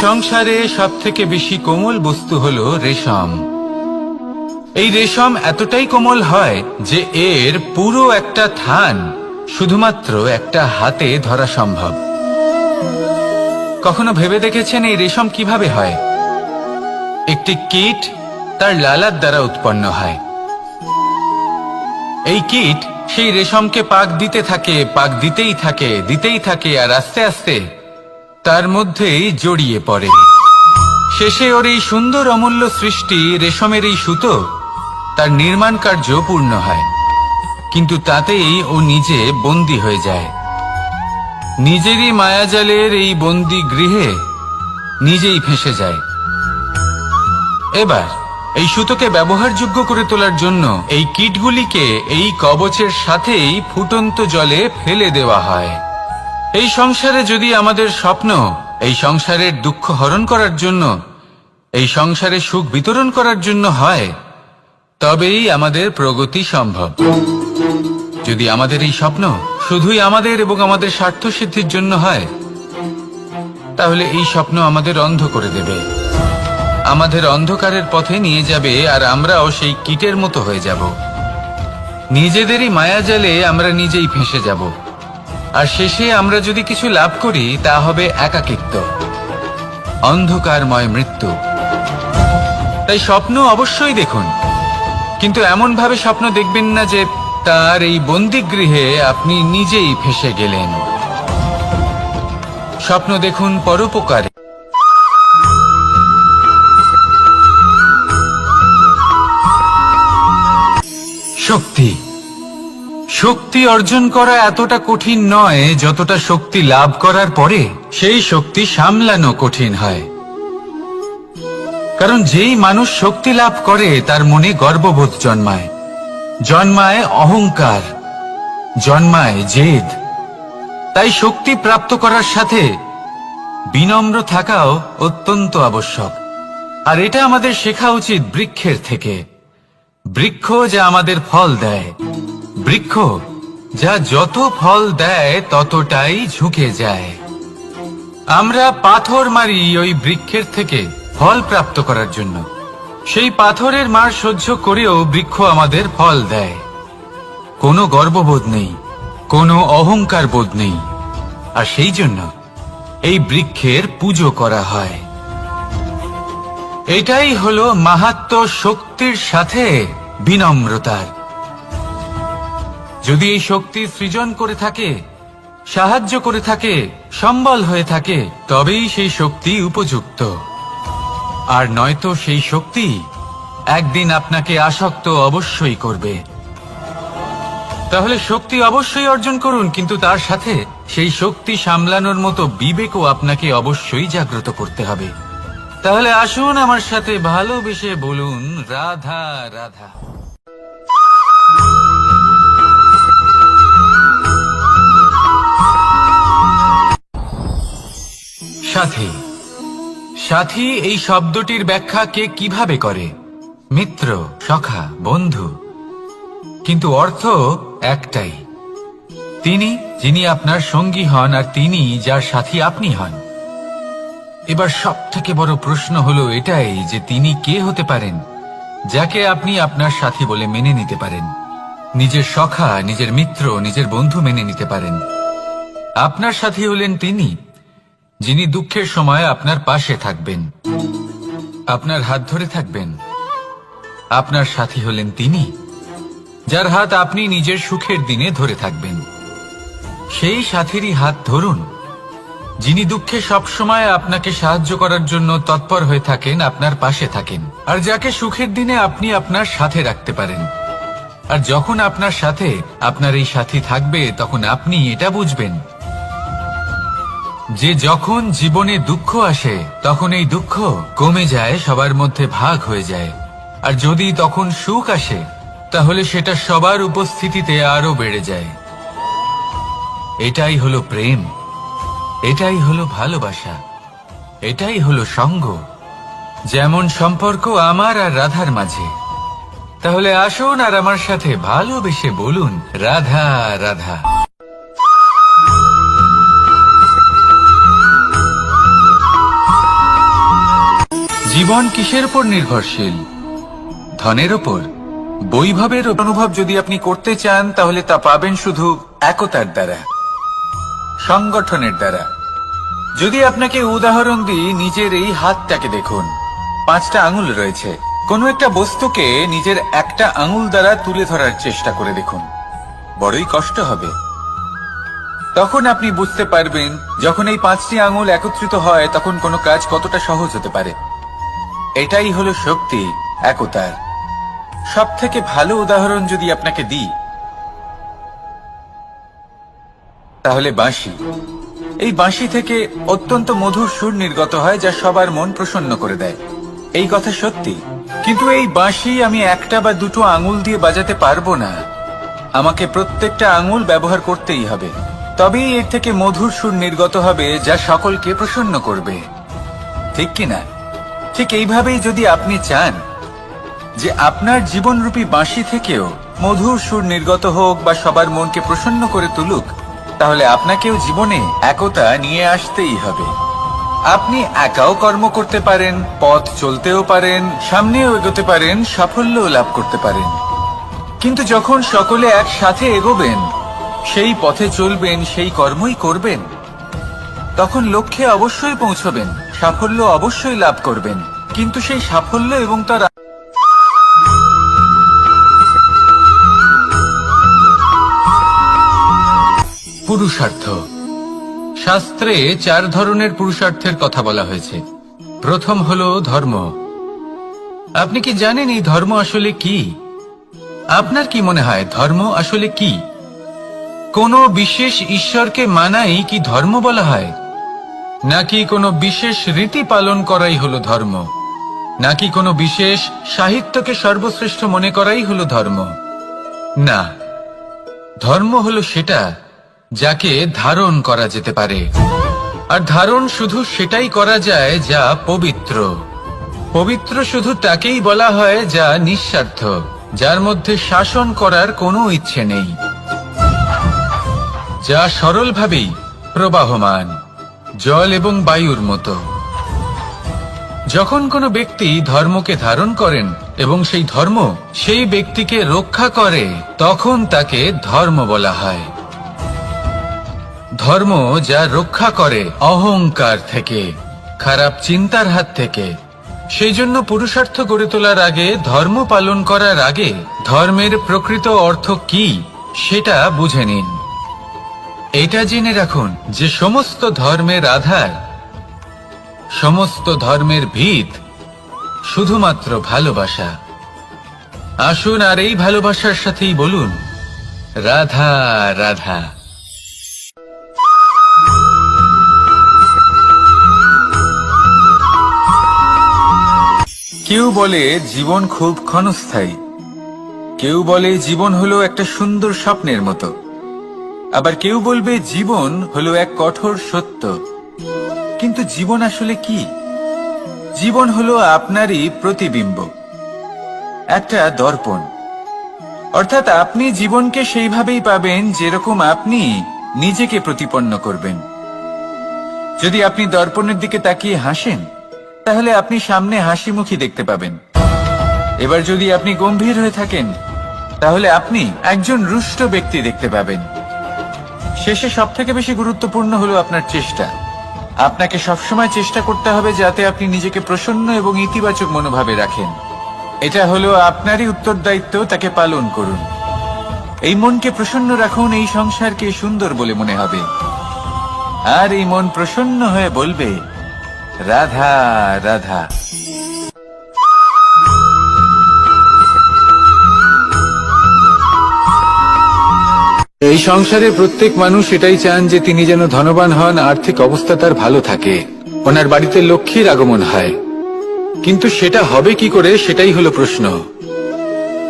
সংসারে সবথেকে বেশি কোমল বস্তু হলো রেশম। এই রেশম এতটাই কোমল হয় যে এর পুরো একটা থান শুধুমাত্র একটা হাতে ধরা সম্ভব। কখনো ভেবে দেখেছেন এই রেশম কিভাবে হয়? একটি কীট তার লালার দ্বারা উৎপন্ন হয়। এই কীট সেই রেশমকে পাক দিতে থাকে, পাক দিতেই থাকে আর আস্তে আস্তে তার মধ্যেই জড়িয়ে পড়ে। শেষে ওর এই সুন্দর অমূল্য সৃষ্টি রেশমের এই সুতো তার নির্মাণ কার্য পূর্ণ হয়, কিন্তু তাতেই ও নিজে বন্দী হয়ে যায়। নিজেরই মায়াজালের এই বন্দী গৃহে নিজেই ফেঁসে যায়। এবার এই সুতোকে ব্যবহারযোগ্য করে তোলার জন্য এই কীটগুলিকে এই কবচের সাথেই ফুটন্ত জলে ফেলে দেওয়া হয়। এই সংসারে যদি আমাদের স্বপ্ন এই সংসারের দুঃখ হরণ করার জন্য, এই সংসারে সুখ বিতরণ করার জন্য হয়, তবেই আমাদের প্রগতি সম্ভব। যদি আমাদের এই স্বপ্ন শুধুই আমাদের এবং আমাদের স্বার্থ সিদ্ধির জন্য হয়, তাহলে এই স্বপ্ন আমাদের অন্ধ করে দেবে, আমাদের অন্ধকারের পথে নিয়ে যাবে, আর আমরাও সেই কীটের মতো হয়ে যাব। নিজেদেরই মায়াজালে আমরা নিজেই ফেঁসে যাব, আর শেষে আমরা যদি কিছু লাভ করি তা হবে একাকিত্ব, অন্ধকারময় মৃত্যু। তাই স্বপ্ন অবশ্যই দেখুন, কিন্তু এমন ভাবে স্বপ্ন দেখবেন না যে তার এই বন্দিগৃহে আপনি নিজেই ফেঁসে গেলেন। স্বপ্ন দেখুন পরোপকারে। শক্তি শক্তি অর্জন করা এতটা কঠিন নয় যতটা শক্তি লাভ করার পরে সেই শক্তি সামলানো কঠিন হয়। কারণ যেই মানুষ শক্তি লাভ করে তার মনে গর্ববোধ জন্মায়, জন্মায় অহংকার, জন্মায় জেদ। তাই শক্তি প্রাপ্ত করার সাথে বিনম্র থাকাও অত্যন্ত আবশ্যক। আর এটা আমাদের শেখা উচিত বৃক্ষের থেকে। বৃক্ষ যা আমাদের ফল দেয়, বৃক্ষ যা যত ফল দেয় ততটাই ঝুঁকে যায়। আমরা পাথর মারি ওই বৃক্ষের থেকে ফল প্রাপ্ত করার জন্য। সেই পাথরের মার সহ্য করেও বৃক্ষ আমাদের ফল দেয়। কোনো গর্ববোধ নেই, কোনো অহংকার বোধ নেই, আর সেই জন্য এই বৃক্ষের পুজো করা হয়। এটাই হলো মাহাত্ম্য শক্তির সাথে বিনম্রতার। যদি এই শক্তি সৃজন করে থাকে, সাহায্য করে থাকে, সম্বল হয়ে থাকে, তবেই সেই শক্তি উপযুক্ত। আর নয়তো সেই শক্তি একদিন আপনাকে আসক্ত অবশ্যই করবে। তাহলে শক্তি অবশ্যই অর্জন করুন, কিন্তু তার সাথে সেই শক্তি সামলানোর মতো বিবেকও আপনাকে অবশ্যই জাগ্রত করতে হবে। তাহলে আসুন আমার সাথে ভালোবেসে বলুন রাধা রাধা। সাথী সাথী এই শব্দটির ব্যাখ্যা কে কিভাবে করে? মিত্র, সখা, বন্ধু। কিন্তু অর্থ একটাই, তিনি যিনি আপনার সঙ্গী হন আর তিনি যার সাথী আপনি হন। এবার সব থেকে বড় প্রশ্ন হলো এটাই যে তিনি কে হতে পারেন যাকে আপনি আপনার সাথী বলে মেনে নিতে পারেন, নিজের সখা, নিজের মিত্র, নিজের বন্ধু মেনে নিতে পারেন। আপনার সাথী হলেন তিনি যিনি দুঃখের সময় আপনার পাশে থাকবেন, আপনার হাত ধরে থাকবেন। আপনার সাথী হলেন তিনি যার হাত আপনি নিজের সুখের দিনে ধরে থাকবেন। সেই সাথীরই হাত ধরুন যিনি দুঃখে সবসময় আপনাকে সাহায্য করার জন্য তৎপর হয়ে থাকেন, আপনার পাশে থাকেন, আর যাকে সুখের দিনে আপনি আপনার সাথে রাখতে পারেন। আর যখন আপনার সাথে আপনার এই সাথী থাকবে তখন আপনি এটা বুঝবেন যে যখন জীবনে দুঃখ আসে তখন এই দুঃখ কমে যায়, সবার মধ্যে ভাগ হয়ে যায়। আর যদি তখন সুখ আসে তাহলে সেটা সবার উপস্থিতিতে আরো বেড়ে যায়। এটাই হলো প্রেম, এটাই হলো ভালোবাসা, এটাই হলো সঙ্গ। যেমন সম্পর্ক আমার আর রাধার মাঝে। তাহলে আসুন আর আমার সাথে ভালোবেসে বলুন রাধা রাধা। জীবন কিসের উপর নির্ভরশীল? ধনের ওপর, বৈভবের অনুভব যদি আপনি করতে চান তাহলে তা পাবেন শুধু একতার দ্বারা, সংগঠনের দ্বারা। যদি আপনাকে উদাহরণ দিই, নিজের এই হাতটাকে দেখুন, 5টা আঙুল রয়েছে। কোনো একটা বস্তুকে নিজের একটা আঙুল দ্বারা তুলে ধরার চেষ্টা করে দেখুন, বড়ই কষ্ট হবে। তখন আপনি বুঝতে পারবেন যখন এই 5টি আঙুল একত্রিত হয় তখন কোনো কাজ কতটা সহজ হতে পারে। এটাই হলো শক্তি একতার। সব থেকে ভালো উদাহরণ যদি আপনাকে দিই তাহলে বাঁশি। এই বাঁশি থেকে অত্যন্ত মধুর সুর নির্গত হয় যা সবার মন প্রসন্ন করে দেয়। এই কথা সত্যি, কিন্তু এই বাঁশি আমি একটা বা দুটো আঙুল দিয়ে বাজাতে পারবো না। আমাকে প্রত্যেকটা আঙুল ব্যবহার করতেই হবে, তবেই এর থেকে মধুর সুর নির্গত হবে যা সকলকে প্রসন্ন করবে, ঠিক কিনা? ঠিক এইভাবেই যদি আপনি চান যে আপনার জীবনরূপী বাঁশি থেকেও মধুর সুর নির্গত হোক বা সবার মনকে প্রসন্ন করে তুলুক, তাহলে আপনাকেও জীবনে একতা নিয়ে আসতেই হবে। আপনি একাও কর্ম করতে পারেন, পথ চলতেও পারেন, সামনেও এগোতে পারেন, সাফল্যও লাভ করতে পারেন। কিন্তু যখন সকলে একসাথে এগোবেন, সেই পথে চলবেন, সেই কর্মই করবেন, তখন লক্ষ্যে অবশ্যই পৌঁছবেন, সাফল্য অবশ্যই লাভ করবেন। কিন্তু সেই সাফল্য এবং তার পুরুষার্থ। শাস্ত্রে 4 ধরনের পুরুষার্থের কথা বলা হয়েছে। প্রথম হলো ধর্ম। আপনি কি জানেন এই ধর্ম আসলে কি? আপনার কি মনে হয় ধর্ম আসলে কি? কোনো বিশেষ ঈশ্বরকে মানাই কি ধর্ম বলা হয়? নাকি কোনো বিশেষ রীতি পালন করাই হলো ধর্ম? নাকি কোনো বিশেষ সাহিত্যকে সর্বশ্রেষ্ঠ মনে করাই হলো ধর্ম? না, ধর্ম হলো সেটা যাকে ধারণ করা যেতে পারে, আর ধারণ শুধু সেটাই করা যায় যা পবিত্র। পবিত্র শুধু তাকেই বলা হয় যা নিঃস্বার্থ, যার মধ্যে শাসন করার কোনো ইচ্ছে নেই, যা সরলভাবেই প্রবাহমান, জল এবং বায়ুর মতো। যখন কোনো ব্যক্তি ধর্মকে ধারণ করেন এবং সেই ধর্ম সেই ব্যক্তিকে রক্ষা করে, তখন তাকে ধর্ম বলা হয়। ধর্ম যা রক্ষা করে অহংকার থেকে, খারাপ চিন্তার হাত থেকে। সেই জন্য পুরুষার্থ গড়ে তোলার আগে, ধর্ম পালন করার আগে ধর্মের প্রকৃত অর্থ কি সেটা বুঝে নিন। এটা জেনে রাখুন যে সমস্ত ধর্মের আধার, সমস্ত ধর্মের ভিত শুধুমাত্র ভালোবাসা। আসুন আর এই ভালোবাসার সাথেই বলুন রাধা রাধা। কেউ বলে জীবন খুব ক্ষণস্থায়ী, কেউ বলে জীবন হলো একটা সুন্দর স্বপ্নের মতো, আবার কেউ বলবে জীবন হলো এক কঠোর সত্য। কিন্তু জীবন আসলে কি? জীবন হলো আপনারই প্রতিবিম্ব, একটা দর্পণ। অর্থাৎ আপনি জীবনকে সেইভাবেই পাবেন যেরকম আপনি নিজেকে প্রতিপন্ন করবেন। যদি আপনি দর্পণের দিকে তাকিয়ে হাসেন, তাহলে আপনি সামনে হাসি মুখী দেখতে পাবেন। এবার যদি আপনি গম্ভীর হয়ে থাকেন, তাহলে আপনি একজন রুষ্ট ব্যক্তি দেখতে পাবেন। শেষে সবথেকে বেশি গুরুত্বপূর্ণ হলো আপনার চেষ্টা। আপনাকে সবসময় চেষ্টা করতে হবে যাতে আপনি নিজেকে প্রসন্ন এবং ইতিবাচক মনোভাবে রাখেন। এটা হলো আপনারই উত্তরদায়িত্ব, তাকে পালন করুন। এই মনকে প্রসন্ন রাখুন, এই সংসারকে সুন্দর বলে মনে হবে। আর এই মন প্রসন্ন হয়ে বলবে রাধা রাধা। এই সংসারে প্রত্যেক মানুষ এটাই চান যে তিনি যেন ধনবান হন, আর্থিক অবস্থা তার ভালো থাকে, ওনার বাড়িতে লক্ষ্মীর আগমন হয়। কিন্তু সেটা হবে কি করে, সেটাই হলো প্রশ্ন।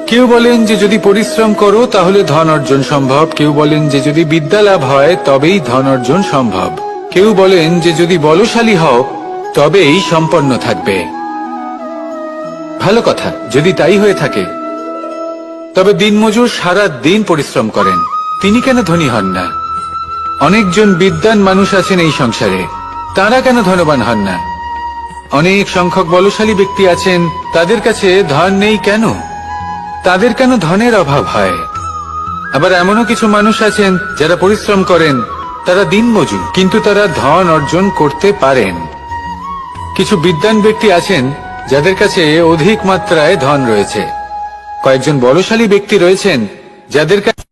কেউ বলেন যে যদি পরিশ্রম করো তাহলে ধন অর্জন সম্ভব, কেউ বলেন যে যদি বিদ্যা লাভ হয় তবেই ধন অর্জন সম্ভব, কেউ বলেন যে যদি বলশালী হও তবেই সম্পন্ন থাকবে। ভালো কথা, যদি তাই হয়ে থাকে, তবে দিনমজুর সারা দিন পরিশ্রম করেন, তিনি কেন ধনী হন না? অনেকজন বিদ্বান মানুষ আছেন এই সংসারে, তারা কেন ধনবান হন না? অনেক সংখ্যক বলশালী ব্যক্তি আছেন, তাদের কাছে ধন নেই কেন? তাদের কেন ধনের অভাব হয়? আবার এমনও কিছু মানুষ আছেন যারা পরিশ্রম করেন, তারা দিনমজুর, কিন্তু তারা ধন অর্জন করতে পারেন। কিছু বিদ্বান ব্যক্তি আছেন যাদের কাছে অধিক মাত্রায় ধন রয়েছে। কয়েকজন বলশালী ব্যক্তি রয়েছেন যাদের কাছে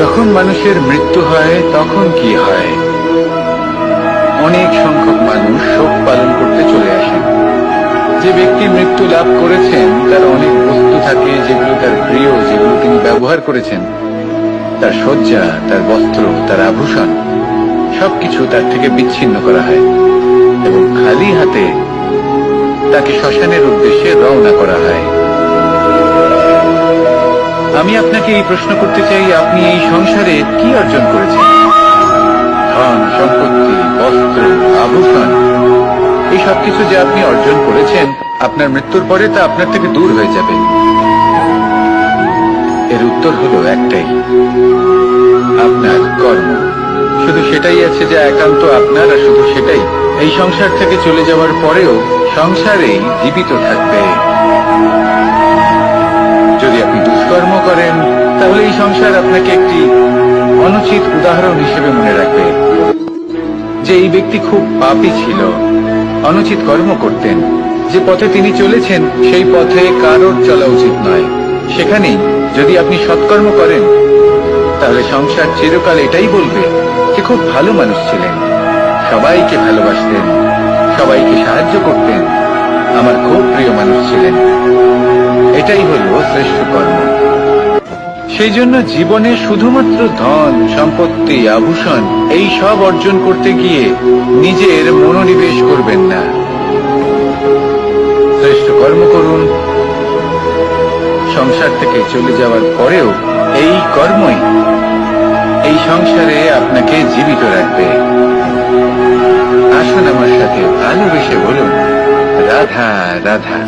যখন মানুষের মৃত্যু হয় তখন কি হয়? অনেক সংখ্যক মানুষ শোক পালন করতে চলে আসেন। যে ব্যক্তি মৃত্যু লাভ করেছেন তার অনেক বস্তু থাকে যেগুলো তার প্রিয়, যেগুলো তিনি ব্যবহার করেছেন। তার শয্যা, তার বস্ত্র, তার আভূষণ সবকিছু তার থেকে বিচ্ছিন্ন করা হয় এবং খালি হাতে তাকে শ্মশানের উদ্দেশ্যে রওনা করা হয়। আমি আপনাকে এই প্রশ্ন করতে চাই, আপনি এই সংসারে কি অর্জন করেছেন? ধন, সম্পত্তি, বস্ত্র, আভূষণ, এই সবকিছু যে আপনি অর্জন করেছেন, আপনার মৃত্যুর পরে তা আপনার থেকে দূর হয়ে যাবে। এর উত্তর হলো একটাই, আপনার কর্ম। শুধু সেটাই আছে যা একান্ত আপনার, আর শুধু সেটাই এই সংসার থেকে চলে যাওয়ার পরেও সংসারেই জীবিত থাকবে। যদি আপনি দুষ্কর্ম করেন তাহলে এই সংসার আপনাকে একটি অনুচিত উদাহরণ হিসেবে মনে রাখবে যে এই ব্যক্তি খুব পাপী ছিল, অনুচিত কর্ম করতেন। যে পথে তিনি চলেছেন সেই পথে কারোর চলা উচিত নয়। সেখানেই যদি আপনি সৎকর্ম করেন তাহলে সংসার চিরকাল এটাই বলবে যে খুব ভালো মানুষ ছিলেন, সবাইকে ভালোবাসতেন, সবাইকে সাহায্য করতেন, আমার খুব প্রিয় মানুষ ছিলেন। এটাই হলো শ্রেষ্ঠ কর্ম। সেই জন্য জীবনে শুধুমাত্র ধন, সম্পত্তি, আভূষণ এই সব অর্জন করতে গিয়ে নিজের মনোনিবেশ করবেন না। শ্রেষ্ঠ কর্ম করুন। সংসার থেকে চলে যাওয়ার পরেও এই কর্মই এই সংসারে আপনাকে জীবিত রাখবে। আসুন আমার সাথে ভালোবেসে বলুন, রাধা রাধা।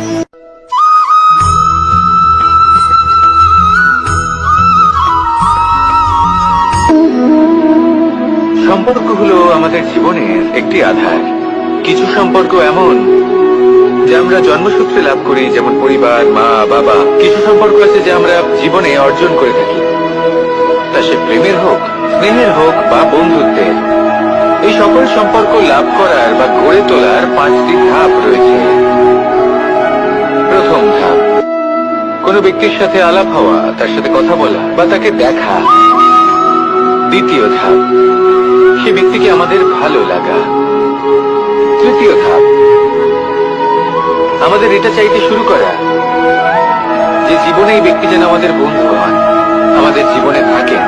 সম্পর্ক হলো আমাদের জীবনের একটি আধার। কিছু সম্পর্ক এমন যা আমরা জন্মসূত্রে লাভ করি, যেমন পরিবার, মা, বাবা। কিছু সম্পর্ক আছে যা আমরা জীবনে অর্জন করে থাকি, তা সে প্রেমের হোক, স্নেহের হোক বা বন্ধুত্বের। এই সকল সম্পর্ক লাভ করার বা গড়ে তোলার 5টি ধাপ রয়েছে। প্রথম ধাপ, কোনো ব্যক্তির সাথে আলাপ হওয়া, তার সাথে কথা বলা বা তাকে দেখা। দ্বিতীয় ধাপ, সে ব্যক্তিকে আমাদের ভালো লাগা। তৃতীয় ধাপ, আমাদের এটা চাইতে শুরু করা যে জীবনে এই ব্যক্তি যেন আমাদের বন্ধু হন, আমাদের জীবনে থাকেন,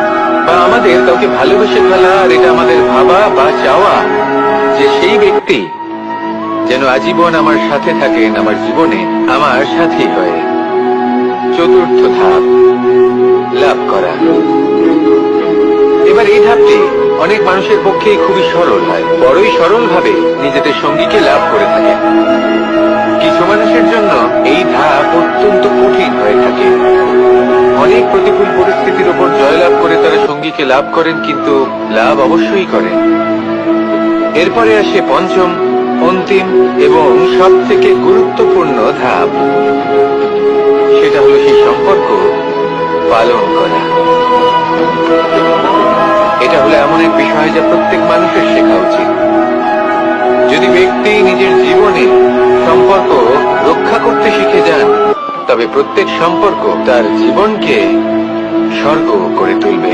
বা আমাদের কাউকে ভালোবেসে ফেলা। আর এটা আমাদের ভাবা বা চাওয়া যে সেই ব্যক্তি যেন আজীবন আমার সাথে থাকেন, আমার জীবনে আমার সাথী হয়ে। চতুর্থ ধাপ, লাভ করা। এবার এই ধাপটি অনেক মানুষের পক্ষেই খুবই সরল হয়, বড়ই সরল ভাবে নিজেদের সঙ্গীকে লাভ করে থাকে। কিছু মানুষের জন্য এই ধাপ অত্যন্ত কঠিন হয়ে থাকে। অনেক প্রতিকূল পরিস্থিতির উপর জয়লাভ করে তারা সঙ্গীকে লাভ করেন, কিন্তু লাভ অবশ্যই করেন। এরপরে আসে পঞ্চম, অন্তিম এবং সব থেকে গুরুত্বপূর্ণ ধাপ। সেটা হলো সেই সম্পর্ক পালন করা। এটা হলো এমন এক বিষয় যা প্রত্যেক মানুষের শেখা উচিত। যদি ব্যক্তি নিজের জীবনে সম্পর্ক রক্ষা করতে শিখে যান, তবে প্রত্যেক সম্পর্ক তার জীবনকে স্বর্গ করে তুলবে।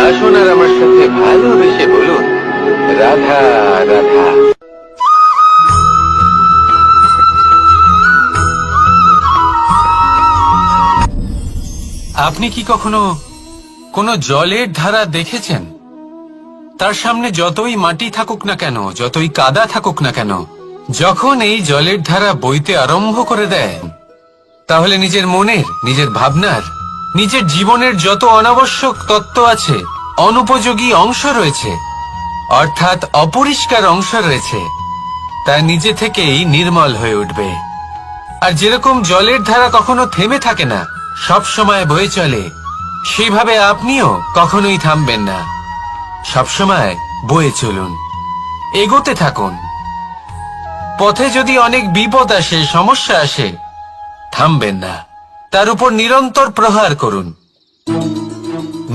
আসুন আর আমার সাথে ভালোবেসে বলুন, রাধা রাধা। আপনি কি কখনো কোনো জলের ধারা দেখেছেন? তার সামনে যতই মাটি থাকুক না কেন, যতই কাদা থাকুক না কেন, যখন এই জলের ধারা বইতে আরম্ভ করে দেয়, তাহলে নিজের মনের, নিজের ভাবনার, নিজের জীবনের যত অনাবশ্যক তত্ত্ব আছে, অনুপযোগী অংশ রয়েছে, অর্থাৎ অপরিষ্কার অংশ রয়েছে, তা নিজে থেকেই নির্মল হয়ে উঠবে। আর যেরকম জলের ধারা কখনো থেমে থাকে না, সব সময় বয়ে চলে, সেইভাবে আপনিও কখনোই থামবেন না, সবসময় বয়ে চলুন, এগোতে থাকুন। পথে যদি অনেক বিপদ আসে, সমস্যা আসে, থামবেন না, তার উপর নিরন্তর প্রহার করুন,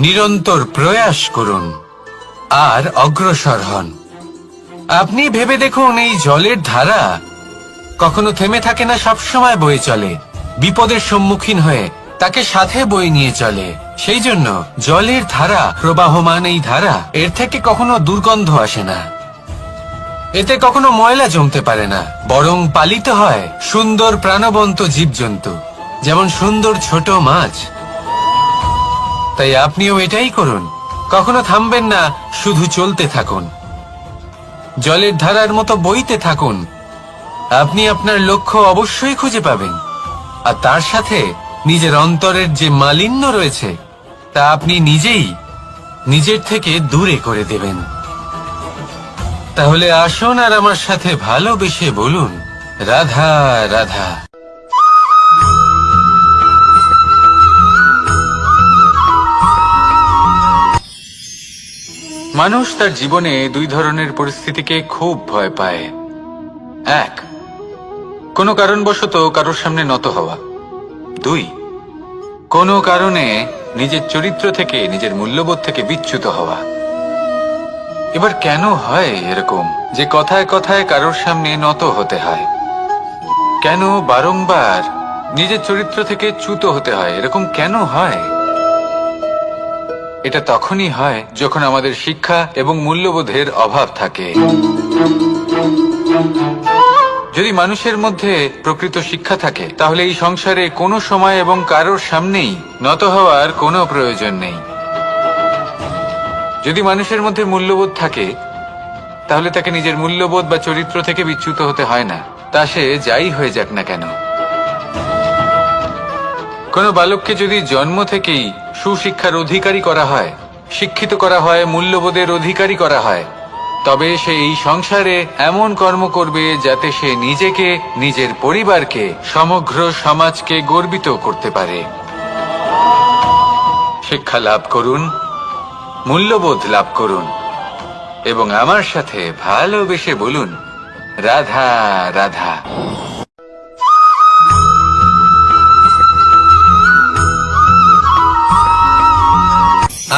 নিরন্তর প্রয়াস করুন আর অগ্রসর হন। আপনি ভেবে দেখুন, এই জলের ধারা কখনো থেমে থাকে না, সবসময় বয়ে চলে, বিপদের সম্মুখীন হয়ে তাকে সাথে বয়ে নিয়ে চলে। সেই জন্য জলের ধারা, প্রবাহমান এই ধারা, এর থেকে কখনো দুর্গন্ধ আসে না, এতে কখনো ময়লা জমতে পারে না, বরং পালিত হয় সুন্দর প্রাণবন্ত জীবজন্তু, যেমন সুন্দর ছোট মাছ। তাই আপনিও এটাই করুন, কখনো থামবেন না, শুধু চলতে থাকুন, জলের ধারার মতো বইতে থাকুন। আপনি আপনার লক্ষ্য অবশ্যই খুঁজে পাবেন, আর তার সাথে নিজের অন্তরের যে মালিন্য রয়েছে তা আপনি নিজেই নিজের থেকে দূরে করে দেবেন। তাহলে আসুন আর আমার সাথে ভালোবেসে বলুন, রাধা রাধা। মানুষ তার জীবনে দুই ধরনের পরিস্থিতিকে খুব ভয় পায়। এক, কোনো কারণবশত কারোর সামনে নত হওয়া। দুই, কোনো কারণে নিজের চরিত্র থেকে, নিজের মূল্যবোধ থেকে বিচ্যুত হওয়া। এবার কেন হয় এরকম যে কথায় কথায় কারোর সামনে নত হতে হয়? কেন বারংবার নিজের চরিত্র থেকে চ্যুত হতে হয়? এরকম কেন হয়? এটা তখনই হয় যখন আমাদের শিক্ষা এবং মূল্যবোধের অভাব থাকে। যদি মানুষের মধ্যে প্রকৃত শিক্ষা থাকে, তাহলে এই সংসারে কোনো সময় এবং কারোর সামনেই নত হওয়ার কোনো প্রয়োজন নেই। যদি মানুষের মধ্যে মূল্যবোধ থাকে, তাহলে তাকে নিজের মূল্যবোধ বা চরিত্র থেকে বিচ্যুত হতে হয় না, তা সে যাই হয়ে যাক না কেন। কোনো বালককে যদি জন্ম থেকেই সুশিক্ষার অধিকারী করা হয়, শিক্ষিত করা হয়, মূল্যবোধের অধিকারী করা হয়, তবে সে এই সংসারে এমন কর্ম করবে যাতে সে নিজেকে, নিজের পরিবারকে, সমগ্র সমাজকে গর্বিত করতে পারে। শিক্ষা লাভ করুন, মূল্যবোধ লাভ করুন, এবং আমার সাথে ভালোবেসে বলুন, রাধা রাধা।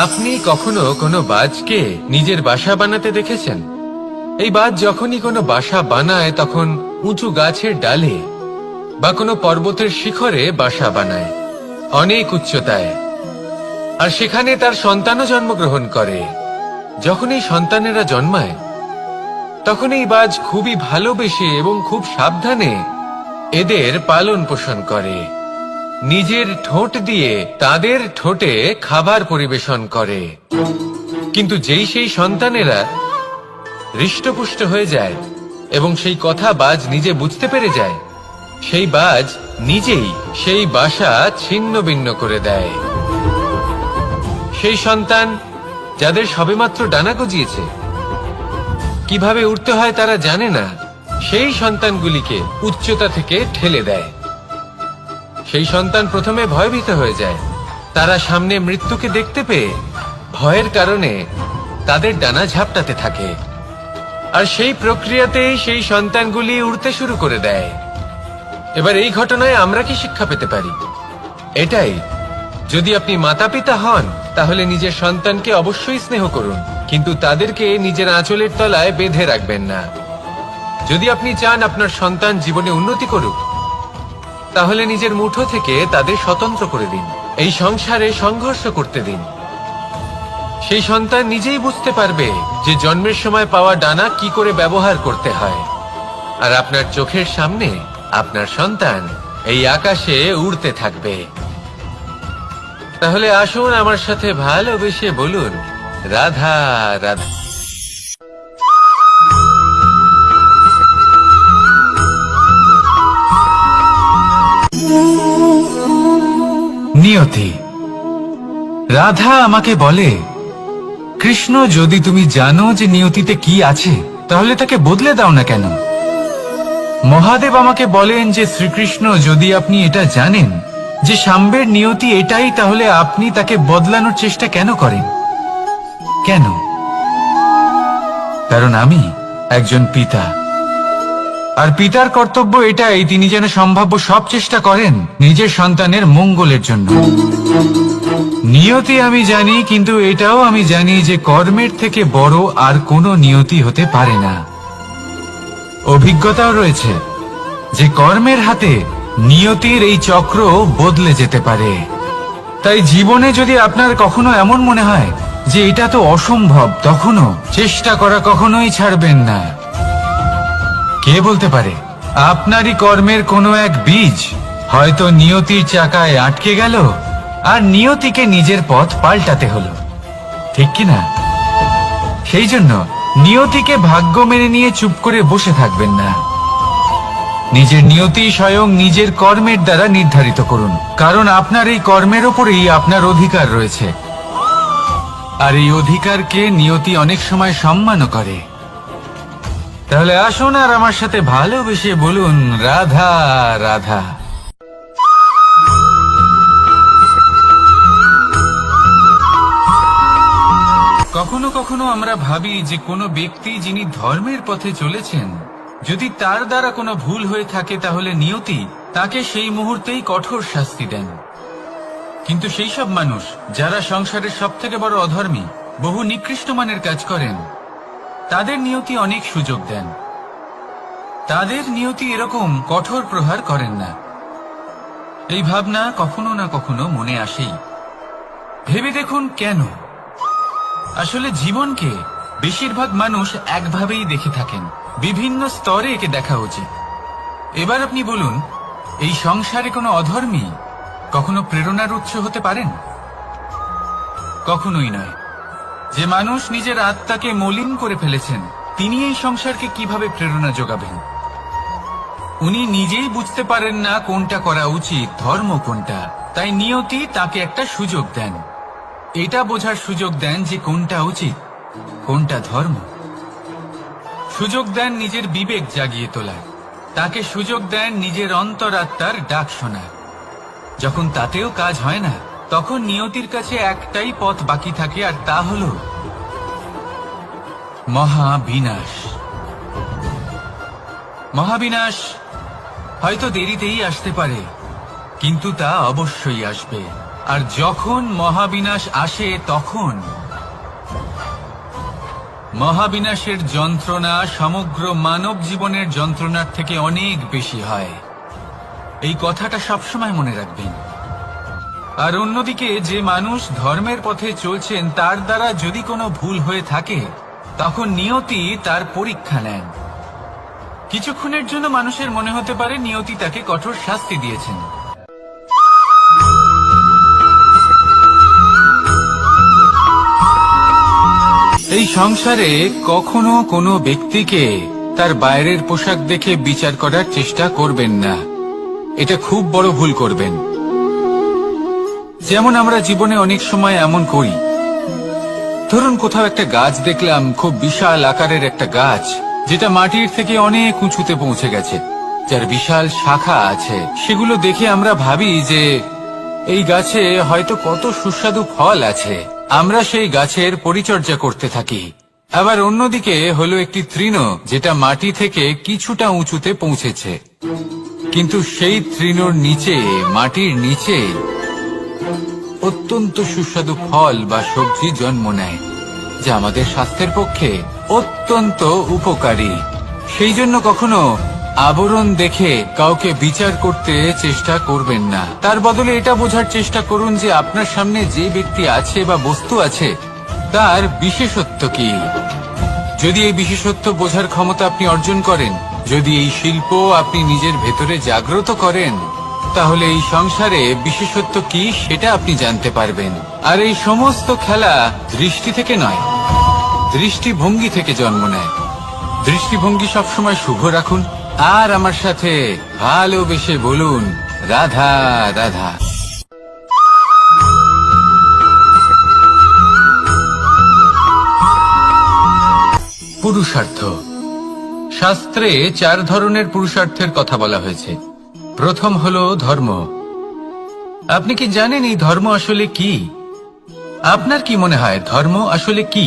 আপনি কখনো কোনো বাজকে নিজের বাসা বানাতে দেখেছেন? এই বাজ যখনই কোনো বাসা বানায়, তখন উঁচু গাছের ডালে বা কোনো পর্বতের শিখরে বাসা বানায়, অনেক উচ্চতায়, আর সেখানে তার সন্তানও জন্মগ্রহণ করে। যখন এই সন্তানেরা জন্মায়, তখন এই বাজ খুবই ভালোবেসে এবং খুব সাবধানে এদের পালন পোষণ করে, নিজের ঠোঁট দিয়ে তাদের ঠোঁটে খাবার পরিবেশন করে। কিন্তু যেই সেই সন্তানেরা হৃষ্টপুষ্ট হয়ে যায় এবং সেই কথা বাজ নিজে বুঝতে পেরে যায়, সেই বাজ নিজেই সেই বাসা ছিন্ন ভিন্ন করে দেয়। সেই সন্তান যাদের সবেমাত্র ডানা গজিয়েছে, কিভাবে উঠতে হয় তারা জানে না, সেই সন্তানগুলিকে উচ্চতা থেকে ঠেলে দেয়। সেই সন্তান প্রথমে ভয়ভীত হয়ে যায়, তারা সামনে মৃত্যুকে দেখতে পেয়ে ভয়ের কারণে তাদের ডানা ঝাপটাতে থাকে, আর সেই প্রক্রিয়াতেই সেই সন্তানগুলি উড়তে শুরু করে দেয়। এবার এই ঘটনায় আমরা কি শিক্ষা পেতে পারি? এটাই, যদি আপনি মাতা পিতা হন, তাহলে নিজের সন্তানকে অবশ্যই স্নেহ করুন, কিন্তু তাদেরকে নিজের আঁচলের তলায় বেঁধে রাখবেন না। যদি আপনি চান আপনার সন্তান জীবনে উন্নতি করুক, তাহলে নিজের মুঠো থেকে তাদের স্বতন্ত্র করে দিন, এই সংসারে সংঘর্ষ করতে দিন। সেই সন্তান নিজেই বুঝতে পারবে যে জন্মের সময় পাওয়া ডানা কি করে ব্যবহার করতে হয়, আর আপনার চোখের সামনে আপনার সন্তান এই আকাশে উড়তে থাকবে। তাহলে আসুন আমার সাথে ভালোবেসে বলুন, রাধা রাধা। নিয়তি। রাধা আমাকে বলে, কৃষ্ণ, যদি তুমি জানো যে নিয়তিতে কি আছে, তাহলে তাকে বদলে দাও না কেন? মহাদেব আমাকে বলেন যে শ্রীকৃষ্ণ, যদি আপনি এটা জানেন যে সাম্বের নিয়তি এটাই, তাহলে আপনি তাকে বদলানোর চেষ্টা কেন করেন? কেন? কারণ আমি একজন পিতা, আর পিতার কর্তব্য এটাই, তিনি যেন সম্ভাব্য সব চেষ্টা করেন নিজের সন্তানের মঙ্গলের জন্য। নিয়তি আমি জানি, কিন্তু এটাও আমি জানি যে কর্মের থেকে বড় আর কোনো নিয়তি হতে পারে না। অভিজ্ঞতাও রয়েছে যে কর্মের হাতে নিয়তির এই চক্র বদলে যেতে পারে। তাই জীবনে যদি আপনার কখনো এমন মনে হয় যে এটা তো অসম্ভব, তখনও চেষ্টা করা কখনোই ছাড়বেন না। কে বলতে পারে আপনারই কর্মের কোনো এক বীজ হয়তো নিয়তির চাকায় আটকে গেল, আর নিয়তিকে নিজের পথ পাল্টাতে হলো, ঠিক কিনা? সেই জন্য নিয়তিকে ভাগ্য মেনে নিয়ে চুপ করে বসে থাকবেন না। নিজের নিয়তি স্বয়ং নিজের কর্মের দ্বারা নির্ধারিত করুন, কারণ আপনার এই কর্মের ওপরেই আপনার অধিকার রয়েছে, আর এই অধিকারকে নিয়তি অনেক সময় সম্মানও করে। তাহলে আসুন আর আমার সাথে ভালোবেসে বলুন, রাধা রাধা। কখনো কখনো আমরা ভাবি যে কোনো ব্যক্তি যিনি ধর্মের পথে চলেছেন, যদি তার দ্বারা কোনো ভুল হয়ে থাকে তাহলে নিয়তি তাকে সেই মুহূর্তেই কঠোর শাস্তি দেন। কিন্তু সেই সব মানুষ যারা সংসারের সব থেকে বড় অধর্মী, বহু নিকৃষ্ট মানের কাজ করেন, তাদের নিয়তি অনেক সুযোগ দেন। তাদের নিয়তি এরকম কঠোর প্রহার করেন না। এই ভাবনা কখনো না কখনো মনে আসেই। ভেবে দেখুন কেন? আসলে জীবনকে বেশিরভাগ মানুষ একভাবেই দেখে থাকেন, বিভিন্ন স্তরে একে দেখা উচিত। এবার আপনি বলুন, এই সংসারে কোনো অধর্মী কখনো প্রেরণার উৎস হতে পারেন? কখনোই নয়। যে মানুষ নিজের আত্মাকে মলিন করে ফেলেছেন, তিনি এই সংসারকে কিভাবে প্রেরণা যোগাবেন? উনি নিজেই বুঝতে পারেন না কোনটা করা উচিত, ধর্ম কোনটা। তাই নিয়তি তাকে একটা সুযোগ দেন, এটা বোঝার সুযোগ দেন যে কোনটা উচিত, কোনটা ধর্ম। সুযোগ দেন নিজের বিবেক জাগিয়ে তোলার, তাকে সুযোগ দেন নিজের অন্তরাত্মার ডাক শোনার। যখন তাতেও কাজ হয় না, তখন নিয়তির কাছে একটাই পথ বাকি থাকে, আর তা হল মহাবিনাশ। মহাবিনাশ হয়তো দেরিতেই আসতে পারে, কিন্তু তা অবশ্যই আসবে। আর যখন মহাবিনাশ আসে, তখন মহাবিনাশের যন্ত্রণা সমগ্র মানব জীবনের যন্ত্রণার থেকে অনেক বেশি হয়। এই কথাটা সবসময় মনে রাখবেন। আর অন্যদিকে যে মানুষ ধর্মের পথে চলছেন, তার দ্বারা যদি কোনো ভুল হয়ে থাকে, তখন নিয়তি তার পরীক্ষা নেন। কিছুক্ষণের জন্য মানুষের মনে হতে পারে নিয়তি তাকে কঠোর শাস্তি দিয়েছেন। এই সংসারে কখনো কোনো ব্যক্তিকে তার বাইরের পোশাক দেখে বিচার করার চেষ্টা করবেন না, এটা খুব বড় ভুল করবেন। যেমন আমরা জীবনে অনেক সময় এমন করি। ধরুন কোথাও একটা গাছ দেখলাম, খুব বিশাল আকারের একটা গাছ, যেটা মাটির থেকে অনেক উঁচুতে পৌঁছে গেছে, যার বিশাল শাখা আছে। সেগুলো দেখে আমরা ভাবি যে এই গাছে হয়তো কত সুস্বাদু ফল আছে, আমরা সেই গাছের পরিচর্যা করতে থাকি। আবার অন্যদিকে হলো একটি তৃণ, যেটা মাটি থেকে কিছুটা উঁচুতে পৌঁছেছে, কিন্তু সেই তৃণর নিচে, মাটির নিচে অত্যন্ত সুস্বাদু ফল বা সবজি জন্ম নেয়, যা আমাদের স্বাস্থ্যের পক্ষে অত্যন্ত উপকারী। সেই জন্য কখনো আবরণ দেখে কাউকে বিচার করতে চেষ্টা করবেন না। তার বদলে এটা বোঝার চেষ্টা করুন যে আপনার সামনে যে ব্যক্তি আছে বা বস্তু আছে, তার বিশেষত্ব কি। যদি এই বিশেষত্ব বোঝার ক্ষমতা আপনি অর্জন করেন, যদি এই শিল্প আপনি নিজের ভেতরে জাগ্রত করেন, তাহলে এই সংসারে বিশেষত্ব কি সেটা আপনি জানতে পারবেন। আর এই সমস্ত খেলা দৃষ্টি থেকে নয়, দৃষ্টিভঙ্গি থেকে জন্ম নেয়। দৃষ্টিভঙ্গি সবসময় শুভ রাখুন, আর আমার সাথে ভালোবেসে বলুন, রাধা রাধা। পুরুষার্থ। শাস্ত্রে 4 ধরনের পুরুষার্থের কথা বলা হয়েছে। প্রথম হলো ধর্ম, আপনি কি জানেন এই ধর্ম আসলে কি? আপনার কি মনে হয় ধর্ম আসলে কি?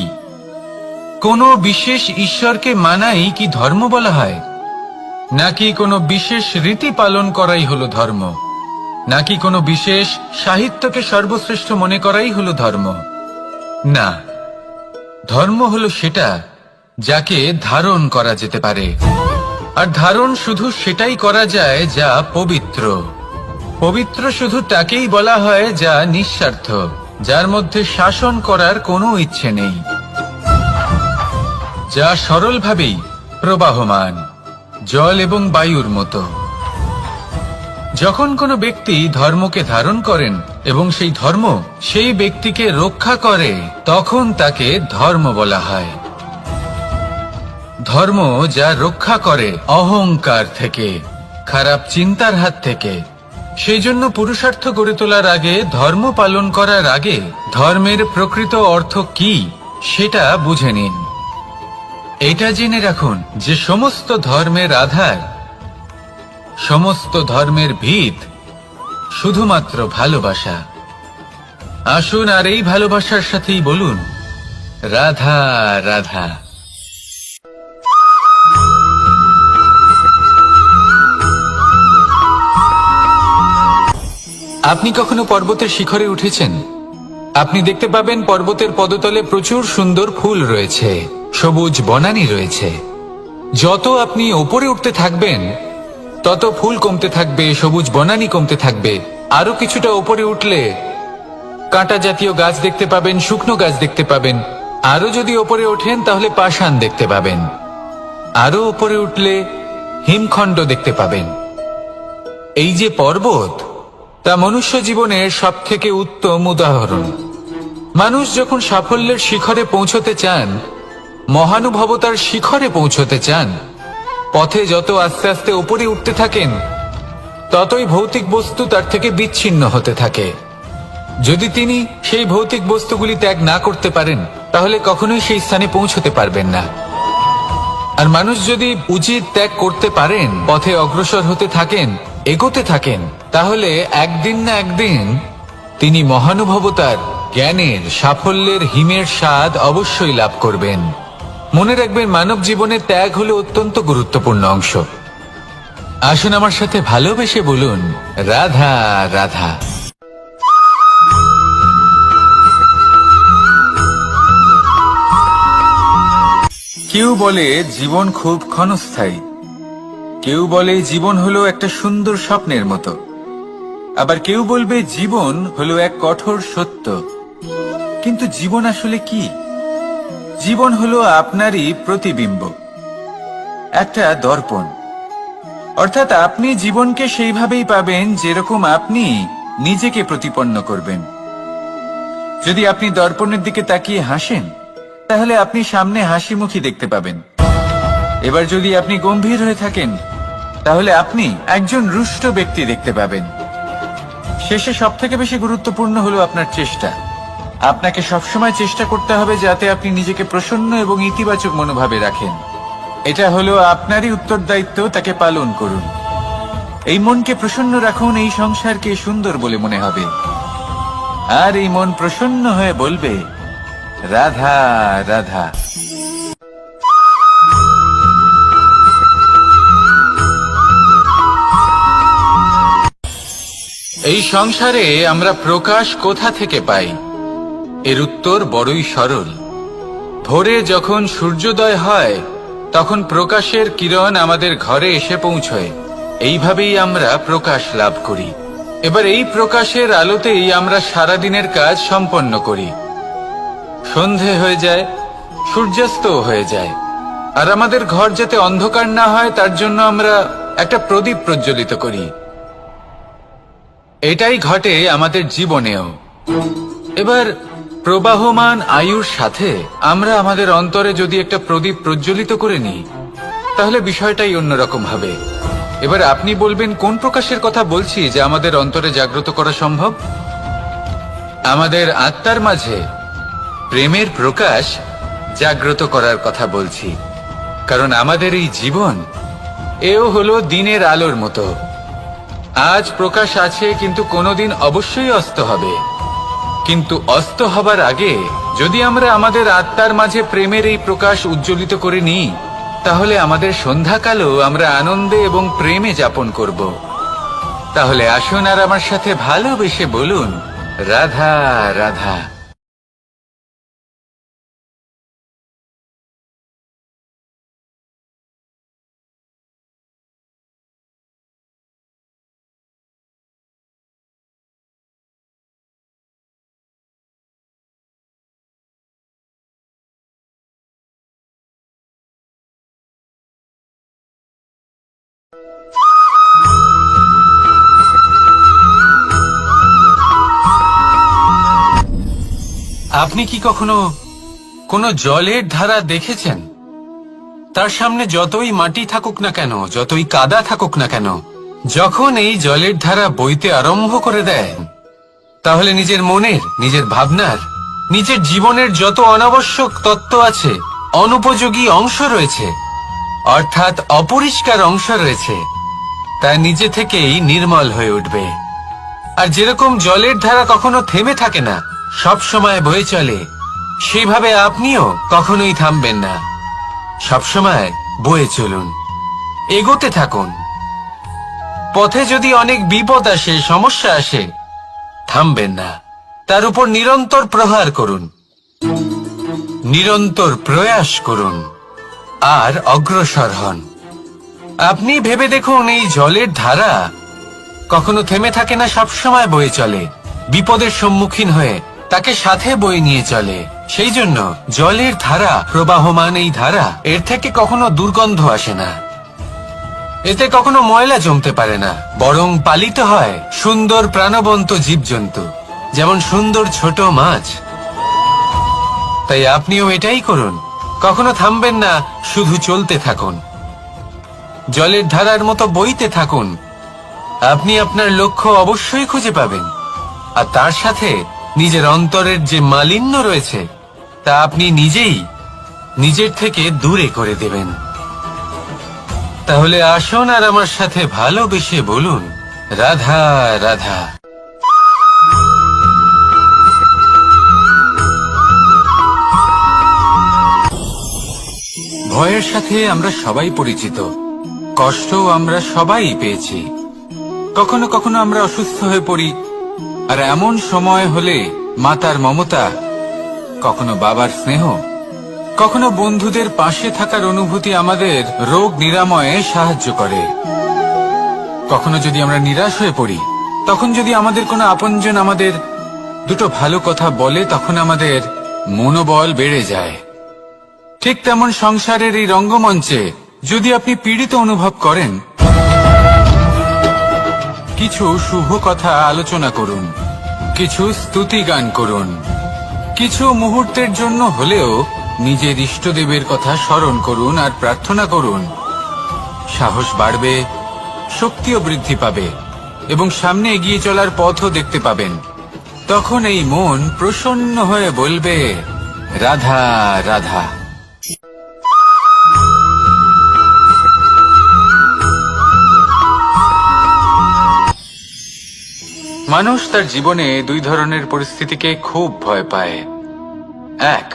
কোনো বিশেষ ঈশ্বরকে মানাই কি ধর্ম বলা হয়, নাকি কোনো বিশেষ রীতি পালন করাই হলো ধর্ম, নাকি কোনো বিশেষ সাহিত্যকে সর্বশ্রেষ্ঠ মনে করাই হলো ধর্ম? না, ধর্ম হলো সেটা যাকে ধারণ করা যেতে পারে, আর ধারণ শুধু সেটাই করা যায় যা পবিত্র। পবিত্র শুধু তাকেই বলা হয় যা নিঃস্বার্থ, যার মধ্যে শাসন করার কোনো ইচ্ছে নেই, যা সরলভাবেই প্রবাহমান, জল এবং বায়ুর মতো। যখন কোনো ব্যক্তি ধর্মকে ধারণ করেন এবং সেই ধর্ম সেই ব্যক্তিকে রক্ষা করে, তখন তাকে ধর্ম বলা হয়। ধর্ম যা রক্ষা করে অহংকার থেকে, খারাপ চিন্তার হাত থেকে। সেই জন্য পুরুষার্থ গড়ে তোলার আগে, ধর্ম পালন করার আগে ধর্মের প্রকৃত অর্থ কি সেটা বুঝে নিন। এটা জেনে রাখুন যে সমস্ত ধর্মের আধার, সমস্ত ধর্মের ভিত শুধুমাত্র ভালোবাসা। আসুন আর এই ভালোবাসার সাথেই বলুন রাধা রাধা। আপনি কখনো পর্বতের শিখরে উঠেছেন? আপনি দেখতে পাবেন পর্বতের পদতলে প্রচুর সুন্দর ফুল রয়েছে, সবুজ বনানী রয়েছে। যত আপনি ওপরে উঠতে থাকবেন তত ফুল কমতে থাকবে, সবুজ বনানী কমতে থাকবে। আরো কিছুটা ওপরে উঠলে কাঁটা জাতীয় গাছ দেখতে পাবেন, শুকনো গাছ দেখতে পাবেন। আরো যদি ওপরে ওঠেন তাহলে পাষাণ দেখতে পাবেন। আরো ওপরে উঠলে হিমখণ্ড দেখতে পাবেন। এই যে পর্বত, তা মনুষ্য জীবনের সবথেকে উত্তম উদাহরণ। মানুষ যখন সাফল্যের শিখরে পৌঁছতে চান, মহানুভবতার শিখরে পৌঁছতে চান, পথে যত আস্তে আস্তে উপরে উঠতে থাকেন, ততই ভৌতিক বস্তু তার থেকে বিচ্ছিন্ন হতে থাকে। যদি তিনি সেই ভৌতিক বস্তুগুলি ত্যাগ না করতে পারেন, তাহলে কখনোই সেই স্থানে পৌঁছতে পারবেন না। আর মানুষ যদি উচিত ত্যাগ করতে পারেন, পথে অগ্রসর হতে থাকেন, এগোতে থাকেন, তাহলে একদিন না একদিন তিনি মহানুভবতার, জ্ঞানের, সাফল্যের হিমের স্বাদ অবশ্যই লাভ করবেন। মনে রাখবেন, মানব জীবনে ত্যাগ হলো অত্যন্ত গুরুত্বপূর্ণ অংশ। আসুন আমার সাথে ভালোবেসে বলুন রাধা রাধা। কেউ বলে জীবন খুব ক্ষণস্থায়ী, কেউ বলে জীবন হলো একটা সুন্দর স্বপ্নের মতো, আবার কেউ বলবে জীবন হলো এক কঠোর সত্য। কিন্তু জীবন আসলে কি? জীবন হলো আপনারই প্রতিবিম্ব, একটা দর্পণ। অর্থাৎ আপনি জীবনকে সেইভাবেই পাবেন যেরকম আপনি নিজেকে প্রতিপন্ন করবেন। যদি আপনি দর্পণের দিকে তাকিয়ে হাসেন, তাহলে আপনি সামনে হাসি মুখী দেখতে পাবেন। এবার যদি আপনি গম্ভীর হয়ে থাকেন, তাহলে আপনি একজন রুষ্ট ব্যক্তি দেখতে পাবেন। শেষে সবথেকে বেশি গুরুত্বপূর্ণ হলো আপনার চেষ্টা। আপনাকে সবসময় চেষ্টা করতে হবে যাতে আপনি নিজেকে প্রসন্ন এবং ইতিবাচক মনোভাবে রাখেন। এটা হলো আপনারই উত্তরদায়িত্ব, তাকে পালন করুন। এই মনকে প্রসন্ন রাখুন, এই সংসারকে সুন্দর বলে মনে হবে। আর এই মন প্রসন্ন হয়ে বলবে রাধা রাধা। এই সংসারে আমরা প্রকাশ কোথা থেকে পাই? এর উত্তর বড়ই সরল। ভোরে যখন সূর্যোদয় হয়, তখন প্রকাশের কিরণ আমাদের ঘরে এসে পৌঁছয়। এইভাবেই আমরা প্রকাশ লাভ করি। এবার এই প্রকাশের আলোতেই আমরা সারাদিনের কাজ সম্পন্ন করি। সন্ধে হয়ে যায়, সূর্যাস্ত হয়ে যায়, আর আমাদের ঘর যাতে অন্ধকার না হয় তার জন্য আমরা একটা প্রদীপ প্রজ্বলিত করি। এটাই ঘটে আমাদের জীবনেও। এবার প্রবাহমান আয়ুর সাথে আমরা আমাদের অন্তরে যদি একটা প্রদীপ প্রজ্বলিত করে নিই, তাহলে বিষয়টাই অন্যরকম হবে। এবার আপনি বলবেন, কোন প্রকাশের কথা বলছি যে আমাদের অন্তরে জাগ্রত করা সম্ভব? আমাদের আত্মার মাঝে প্রেমের প্রকাশ জাগ্রত করার কথা বলছি। কারণ আমাদের এই জীবন, এও হলো দিনের আলোর মতো। আজ প্রকাশ আছে, কিন্তু কোনোদিন অবশ্যই অস্ত হবে। কিন্তু অস্ত হবার আগে যদি আমরা আমাদের আত্মার মাঝে প্রেমের এই প্রকাশ উজ্জ্বলিত করে নিই, তাহলে আমাদের সন্ধ্যাকালও আমরা আনন্দে এবং প্রেমে যাপন করব। তাহলে আসুন আর আমার সাথে ভালোবেসে বলুন, রাধা রাধা। আপনি কি কখনো কোনো জলের ধারা দেখেছেন? তার সামনে যতই মাটি থাকুক না কেন, যতই কাদা থাকুক না কেন, যখন এই জলের ধারা বইতে আরম্ভ করে দেয়, তাহলে নিজের মনের, নিজের ভাবনার, নিজের জীবনের যত অনাবশ্যক তত্ত্ব আছে, অনুপযোগী অংশ রয়েছে, অর্থাৎ অপরিষ্কার অংশ রয়েছে, তা নিজে থেকেই নির্মল হয়ে উঠবে। আর যেরকম জলের ধারা কখনো থেমে থাকে না, সব সময় বয়ে চলে, সেইভাবে আপনিও কখনোই থামবেন না। সবসময় বয়ে চলুন, এগোতে থাকুন। পথে যদি অনেক বিপদ আসে, সমস্যা আসে, থামবেন না, তার উপর নিরন্তর প্রহার করুন, নিরন্তর প্রয়াস করুন আর অগ্রসর হন। আপনি ভেবে দেখুন, এই জলের ধারা কখনো থেমে থাকে না, সবসময় বয়ে চলে, বিপদের সম্মুখীন হয়ে তাকে সাথে বয়ে নিয়ে চলে। সেই জন্য জলের ধারা, প্রবাহমান এই ধারা, এর থেকে কখনো দুর্গন্ধ আসে না, এতে কখনো ময়লা জমতে পারে না, বরং পালিত হয় সুন্দর প্রাণবন্ত জীবজন্তু, যেমন সুন্দর ছোট মাছ। তাই আপনিও এটাই করুন, কখনো থামবেন না, শুধু চলতে থাকুন, জলের ধারার মতো বইতে থাকুন। আপনি আপনার লক্ষ্য অবশ্যই খুঁজে পাবেন, আর তার সাথে নিজের অন্তরের যে মালিন্য রয়েছে, তা আপনি নিজেই নিজের থেকে দূরে করে দেবেন। তাহলে আসুন আর আমার সাথে ভালোবেসে বলুন, রাধা রাধা। ভয়ের সাথে আমরা সবাই পরিচিত, কষ্টও আমরা সবাই পেয়েছি। কখনো কখনো আমরা অসুস্থ হয়ে পড়ি, আর এমন সময় হলে মাতার মমতা, কখনো বাবার স্নেহ, কখনো বন্ধুদের পাশে থাকার অনুভূতি আমাদের রোগ নিরাময়ে সাহায্য করে। কখনো যদি আমরা নিরাশ হয়ে পড়ি, তখন যদি আমাদের কোনো আপনজন আমাদের দুটো ভালো কথা বলে, তখন আমাদের মনোবল বেড়ে যায়। ঠিক তেমন সংসারের এই রঙ্গমঞ্চে যদি আপনি পীড়িত অনুভব করেন, কিছু শুভ কথা আলোচনা করুন, কিছু স্তুতি গান করুন, কিছু মুহূর্তের জন্য হলেও নিজের ইষ্টদেবের কথা স্মরণ করুন আর প্রার্থনা করুন। সাহস বাড়বে, শক্তিও বৃদ্ধি পাবে এবং সামনে এগিয়ে চলার পথও দেখতে পাবেন। তখন এই মন প্রসন্ন হয়ে বলবে, রাধা রাধা। মানুষ তার জীবনে দুই ধরনের পরিস্থিতিকে খুব ভয় পায়। এক,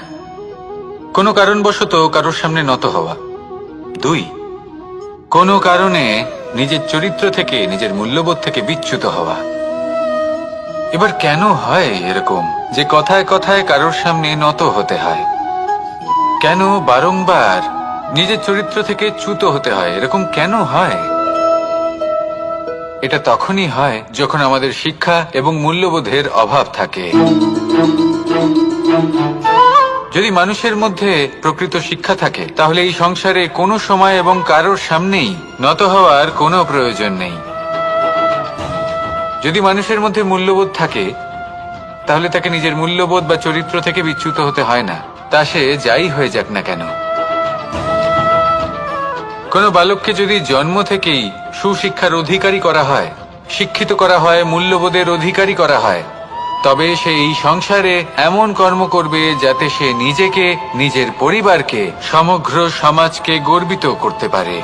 কোনো কারণবশত কারোর সামনে নত হওয়া। দুই, কোনো কারণে নিজের চরিত্র থেকে, নিজের মূল্যবোধ থেকে বিচ্যুত হওয়া। এবার কেন হয় এরকম যে কথায় কথায় কারোর সামনে নত হতে হয়? কেন বারংবার নিজের চরিত্র থেকে চ্যুত হতে হয়? এরকম কেন হয়? এটা তখনই হয় যখন আমাদের শিক্ষা এবং মূল্যবোধের অভাব থাকে। যদি মানুষের মধ্যে প্রকৃত শিক্ষা থাকে, তাহলে এই সংসারে কোনো সময় এবং কারোর সামনেই নত হওয়ার কোনো প্রয়োজন নেই। যদি মানুষের মধ্যে মূল্যবোধ থাকে, তাহলে তাকে নিজের মূল্যবোধ বা চরিত্র থেকে বিচ্যুত হতে হয় না, তা সে যাই হয়ে যাক না কেন। কোনো বালককে যদি জন্ম থেকেই সুশিক্ষার অধিকারী করা হয়, শিক্ষিত করা হয়, মূল্যবোধের অধিকারী করা হয়, তবে সে এই সংসারে এমন কর্ম করবে যাতে সে নিজেকে, নিজের পরিবারকে, সমগ্র সমাজকে গর্বিত করতে পারে।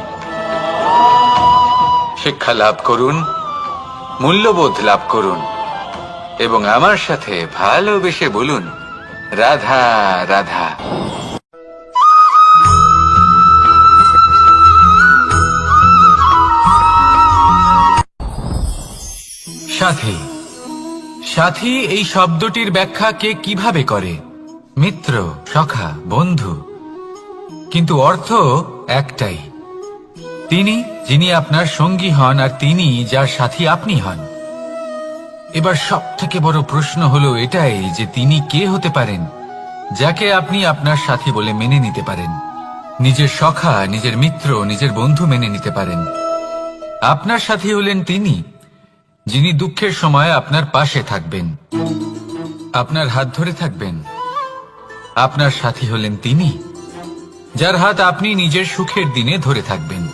শিক্ষা লাভ করুন, মূল্যবোধ লাভ করুন এবং আমার সাথে ভালোবেসে বলুন, রাধা রাধা। সাথী, সাথী এই শব্দটির ব্যাখ্যা কে কিভাবে করে? মিত্র, সখা, বন্ধু। কিন্তু অর্থ একটাই, তিনি যিনি আপনার সঙ্গী হন আর তিনি যার সাথী আপনি হন। এবার সব থেকে বড় প্রশ্ন হলো এটাই যে তিনি কে হতে পারেন যাকে আপনি আপনার সাথী বলে মেনে নিতে পারেন, নিজের সখা, নিজের মিত্র, নিজের বন্ধু মেনে নিতে পারেন। আপনার সাথী হলেন তিনি যিনি দুঃখের সময় আপনার পাশে থাকবেন, আপনার হাত ধরে থাকবেন। আপনার সাথী হলেন তিনি যার হাত আপনি নিজের সুখের দিনে ধরে থাকবেন।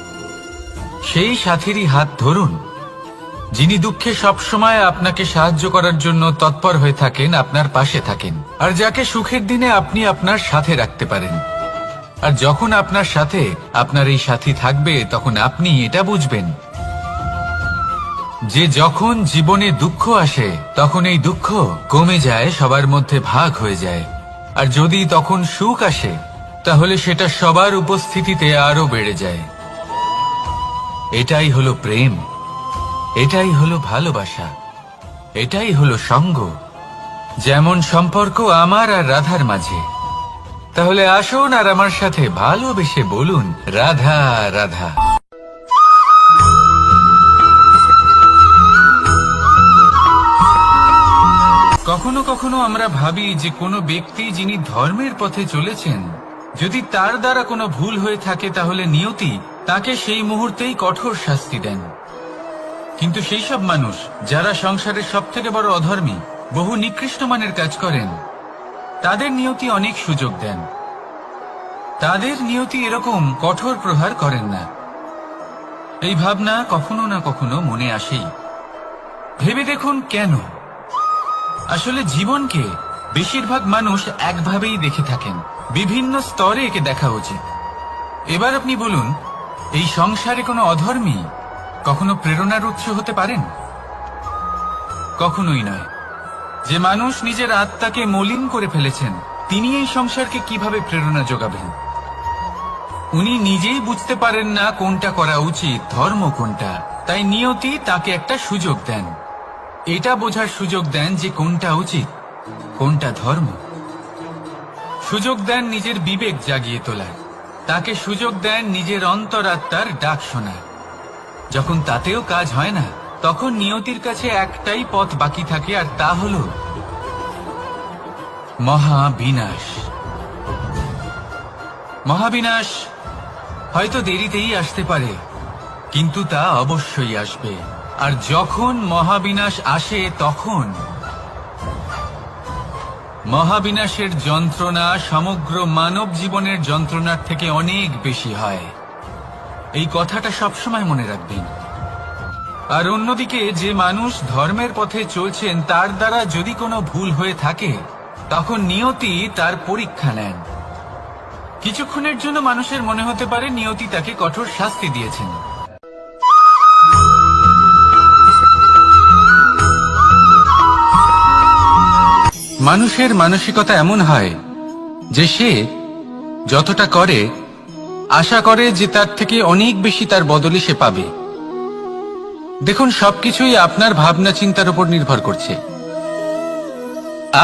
সেই সাথীরই হাত ধরুন যিনি দুঃখে সবসময় আপনাকে সাহায্য করার জন্য তৎপর হয়ে থাকেন, আপনার পাশে থাকেন, আর যাকে সুখের দিনে আপনি আপনার সাথে রাখতে পারেন। আর যখন আপনার সাথে আপনার এই সাথী থাকবে তখন আপনি এটা বুঝবেন যে যখন জীবনে দুঃখ আসে তখন এই দুঃখ কমে যায়, সবার মধ্যে ভাগ হয়ে যায়। আর যদি তখন সুখ আসে তাহলে সেটা সবার উপস্থিতিতে আরো বেড়ে যায়। এটাই হলো প্রেম, এটাই হলো ভালোবাসা, এটাই হলো সঙ্গ। যেমন সম্পর্ক আমার আর রাধার মাঝে। তাহলে আসুন আর আমার সাথে ভালোবেসে বলুন, রাধা রাধা। কখনো কখনো আমরা ভাবি যে কোনো ব্যক্তি যিনি ধর্মের পথে চলেছেন, যদি তার দ্বারা কোনো ভুল হয়ে থাকে তাহলে নিয়তি তাকে সেই মুহূর্তেই কঠোর শাস্তি দেন। কিন্তু সেই সব মানুষ যারা সংসারের সব থেকে বড় অধর্মী, বহু নিকৃষ্ট মানের কাজ করেন, তাদের নিয়তি অনেক সুযোগ দেন। তাদের নিয়তি এরকম কঠোর প্রহার করেন না। এই ভাবনা কখনো না কখনো মনে আসেই। ভেবে দেখুন কেন? আসলে জীবনকে বেশিরভাগ মানুষ একভাবেই দেখে থাকেন, বিভিন্ন স্তরে একে দেখা উচিত। এবার আপনি বলুন, এই সংসারে কোনো অধর্মী কখনো প্রেরণার উৎস হতে পারেন? কখনোই নয়। যে মানুষ নিজের আত্মাকে মলিন করে ফেলেছেন তিনি এই সংসারকে কিভাবে প্রেরণা যোগাবেন? উনি নিজেই বুঝতে পারেন না কোনটা করা উচিত, ধর্ম কোনটা। তাই নিয়তি তাকে একটা সুযোগ দেন, এটা বোঝার সুযোগ দেন যে কোনটা উচিত, কোনটা ধর্ম। সুযোগ দেন নিজের বিবেক জাগিয়ে তোলার, তাকে সুযোগ দেন নিজের অন্তরাত্মার ডাক শোনার। যখন তাতেও কাজ হয় না তখন নিয়তির কাছে একটাই পথ বাকি থাকে, আর তা হল মহাবিনাশ। মহাবিনাশ হয়তো দেরিতেই আসতে পারে, কিন্তু তা অবশ্যই আসবে। আর যখন মহাবিনাশ আসে তখন মহাবিনাশের যন্ত্রণা সমগ্র মানব জীবনের যন্ত্রণার থেকে অনেক বেশি হয়। এই কথাটা সবসময় মনে রাখবেন। আর অন্যদিকে যে মানুষ ধর্মের পথে চলছেন তার দ্বারা যদি কোনো ভুল হয়ে থাকে তখন নিয়তি তার পরীক্ষা নেন। কিছুক্ষণের জন্য মানুষের মনে হতে পারে নিয়তি তাকে কঠোর শাস্তি দিয়েছেন, মানুষের মানসিকতা এমন হয় যে সে যতটা করে আশা করে যে তার থেকে অনেক বেশি তার বদলে সে পাবে। দেখুন, সবকিছুই আপনার ভাবনা চিন্তার উপর নির্ভর করছে।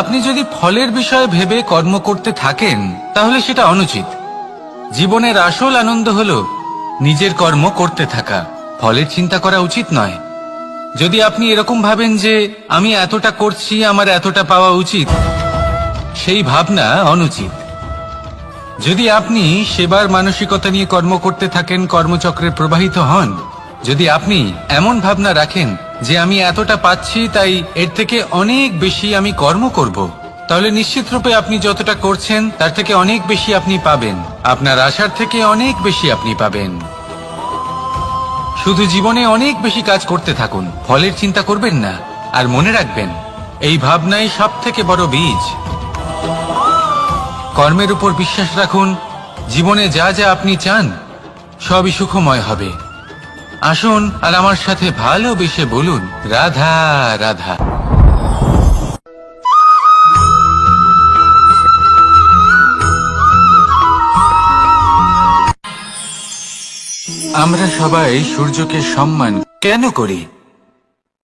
আপনি যদি ফলের বিষয়ে ভেবে কর্ম করতে থাকেন তাহলে সেটা অনুচিত। জীবনের আসল আনন্দ হলো নিজের কর্ম করতে থাকা, ফলের চিন্তা করা উচিত নয়। যদি আপনি এরকম ভাবেন যে আমি এতটা করছি, আমার এতটা পাওয়া উচিত, সেই ভাবনা অনুচিত। যদি আপনি সেবার মানসিকতা নিয়ে কর্ম করতে থাকেন, কর্মচক্রে প্রবাহিত হন, যদি আপনি এমন ভাবনা রাখেন যে আমি এতটা পাচ্ছি তাই এর থেকে অনেক বেশি আমি কর্ম করব, তাহলে নিশ্চিত রূপে আপনি যতটা করছেন তার থেকে অনেক বেশি আপনি পাবেন, আপনার আশার থেকে অনেক বেশি আপনি পাবেন। শুধু জীবনে অনেক বেশি কাজ করতে থাকুন, ফলের চিন্তা করবেন না। আর মনে রাখবেন, এই ভাবনাই সব থেকে বড় বীজ। কর্মের উপর বিশ্বাস রাখুন, জীবনে যা যা আপনি চান সবই সুখময় হবে। আসুন আর আমার সাথে ভালোবেসে বলুন, রাধা রাধা। আমরা সবাই সূর্যকে সম্মান কেন করি?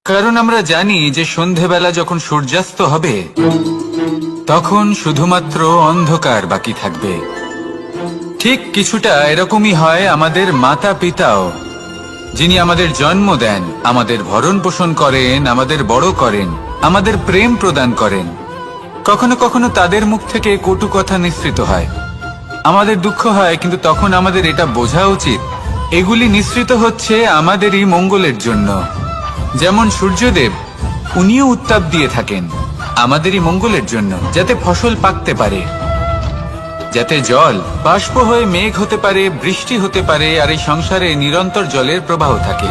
কারণ আমরা জানি যে সন্ধেবেলা যখন সূর্যাস্ত হবে তখন শুধুমাত্র অন্ধকার বাকি থাকবে। ঠিক কিছুটা এরকমই হয় আমাদের মাতা পিতাও, যিনি আমাদের জন্ম দেন, আমাদের ভরণ পোষণ করেন, আমাদের বড় করেন, আমাদের প্রেম প্রদান করেন। কখনো কখনো তাদের মুখ থেকে কটু কথা নিঃসৃত হয়, আমাদের দুঃখ হয়, কিন্তু তখন আমাদের এটা বোঝা উচিত এগুলি নিঃসৃত হচ্ছে আমাদেরই মঙ্গলের জন্য। যেমন সূর্যদেব, উনিও উত্তাপ দিয়ে থাকেন আমাদেরই মঙ্গলের জন্য, যাতে ফসল পাকতে পারে, যাতে জল বাষ্প হয়ে মেঘ হতে পারে, বৃষ্টি হতে পারে, আর এই সংসারে নিরন্তর জলের প্রবাহ থাকে।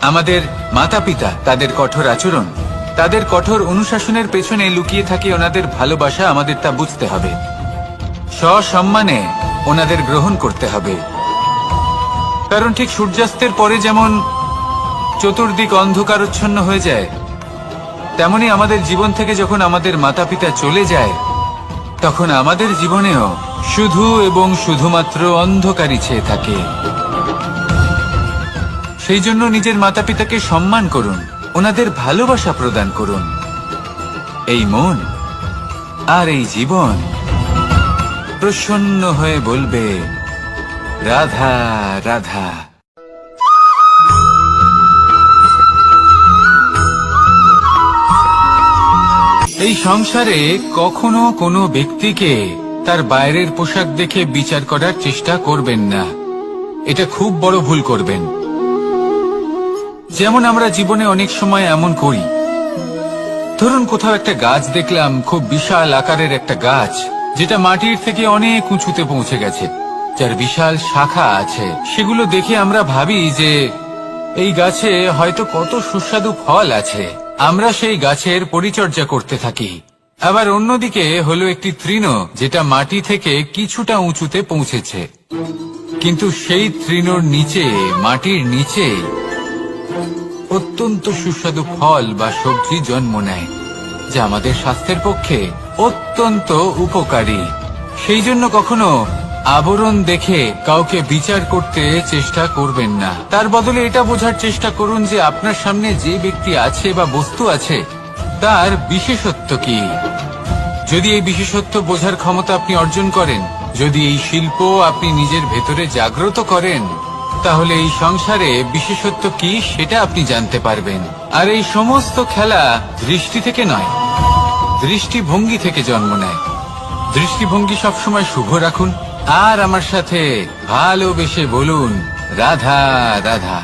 আমাদের মাতা পিতা, তাদের কঠোর আচরণ, তাদের কঠোর অনুশাসনের পেছনে লুকিয়ে থাকে ওনাদের ভালোবাসা। আমাদের তা বুঝতে হবে, সসম্মানে ওনাদের গ্রহণ করতে হবে। কারণ ঠিক সূর্যাস্তের পরে যেমন চতুর্দিক অন্ধকারচ্ছন্ন হয়ে যায়, তেমনি আমাদের জীবন থেকে যখন আমাদের মাতা পিতা চলে যায় তখন আমাদের জীবনেও শুধু এবং শুধুমাত্র অন্ধকারই ছেয়ে থাকে। সেই জন্য নিজের মাতা পিতাকে সম্মান করুন, ওনাদের ভালোবাসা প্রদান করুন। এই মন আর এই জীবন প্রসন্ন হয়ে বলবে, রাধা রাধা। এই সংসারে কখনো কোনো ব্যক্তিকে তার বাইরের পোশাক দেখে বিচার করার চেষ্টা করবেন না, এটা খুব বড় ভুল করবেন। যেমন আমরা জীবনে অনেক সময় এমন করি, ধরুন কোথাও একটা গাছ দেখলাম, খুব বিশাল আকারের একটা গাছ, যেটা মাটির থেকে অনেক উঁচুতে পৌঁছে গেছে, যার বিশাল শাখা আছে। সেগুলো দেখে আমরা ভাবি যে এই গাছে হয়তো কত সুস্বাদু ফল আছে, আমরা সেই গাছের পরিচর্যা করতে থাকি। আবার অন্যদিকে হলো একটি তৃণ, যেটা মাটি থেকে কিছুটা উঁচুতে পৌঁছেছে, কিন্তু সেই তৃণর নিচে, মাটির নিচে অত্যন্ত সুস্বাদু ফল বা সবজি জন্ম নেয়, যা আমাদের স্বাস্থ্যের পক্ষে অত্যন্ত উপকারী। সেই জন্য কখনো আবরণ দেখে কাউকে বিচার করতে চেষ্টা করবেন না, তার বদলে এটা বোঝার চেষ্টা করুন যে আপনার সামনে যে ব্যক্তি আছে বা বস্তু আছে তার বিশেষত্ব কি। যদি এই বিশেষত্ব বোঝার ক্ষমতা আপনি অর্জন করেন, যদি এই শিল্প আপনি নিজের ভেতরে জাগ্রত করেন, তাহলে এই সংসারে বিশেষত্ব কি সেটা আপনি জানতে পারবেন। আর এই সমস্ত খেলা দৃষ্টি থেকে নয়, দৃষ্টিভঙ্গি থেকে জন্ম নেয়। দৃষ্টিভঙ্গি সবসময় শুভ রাখুন আর আমার সাথে ভালোবেসে বলুন, রাধা রাধা।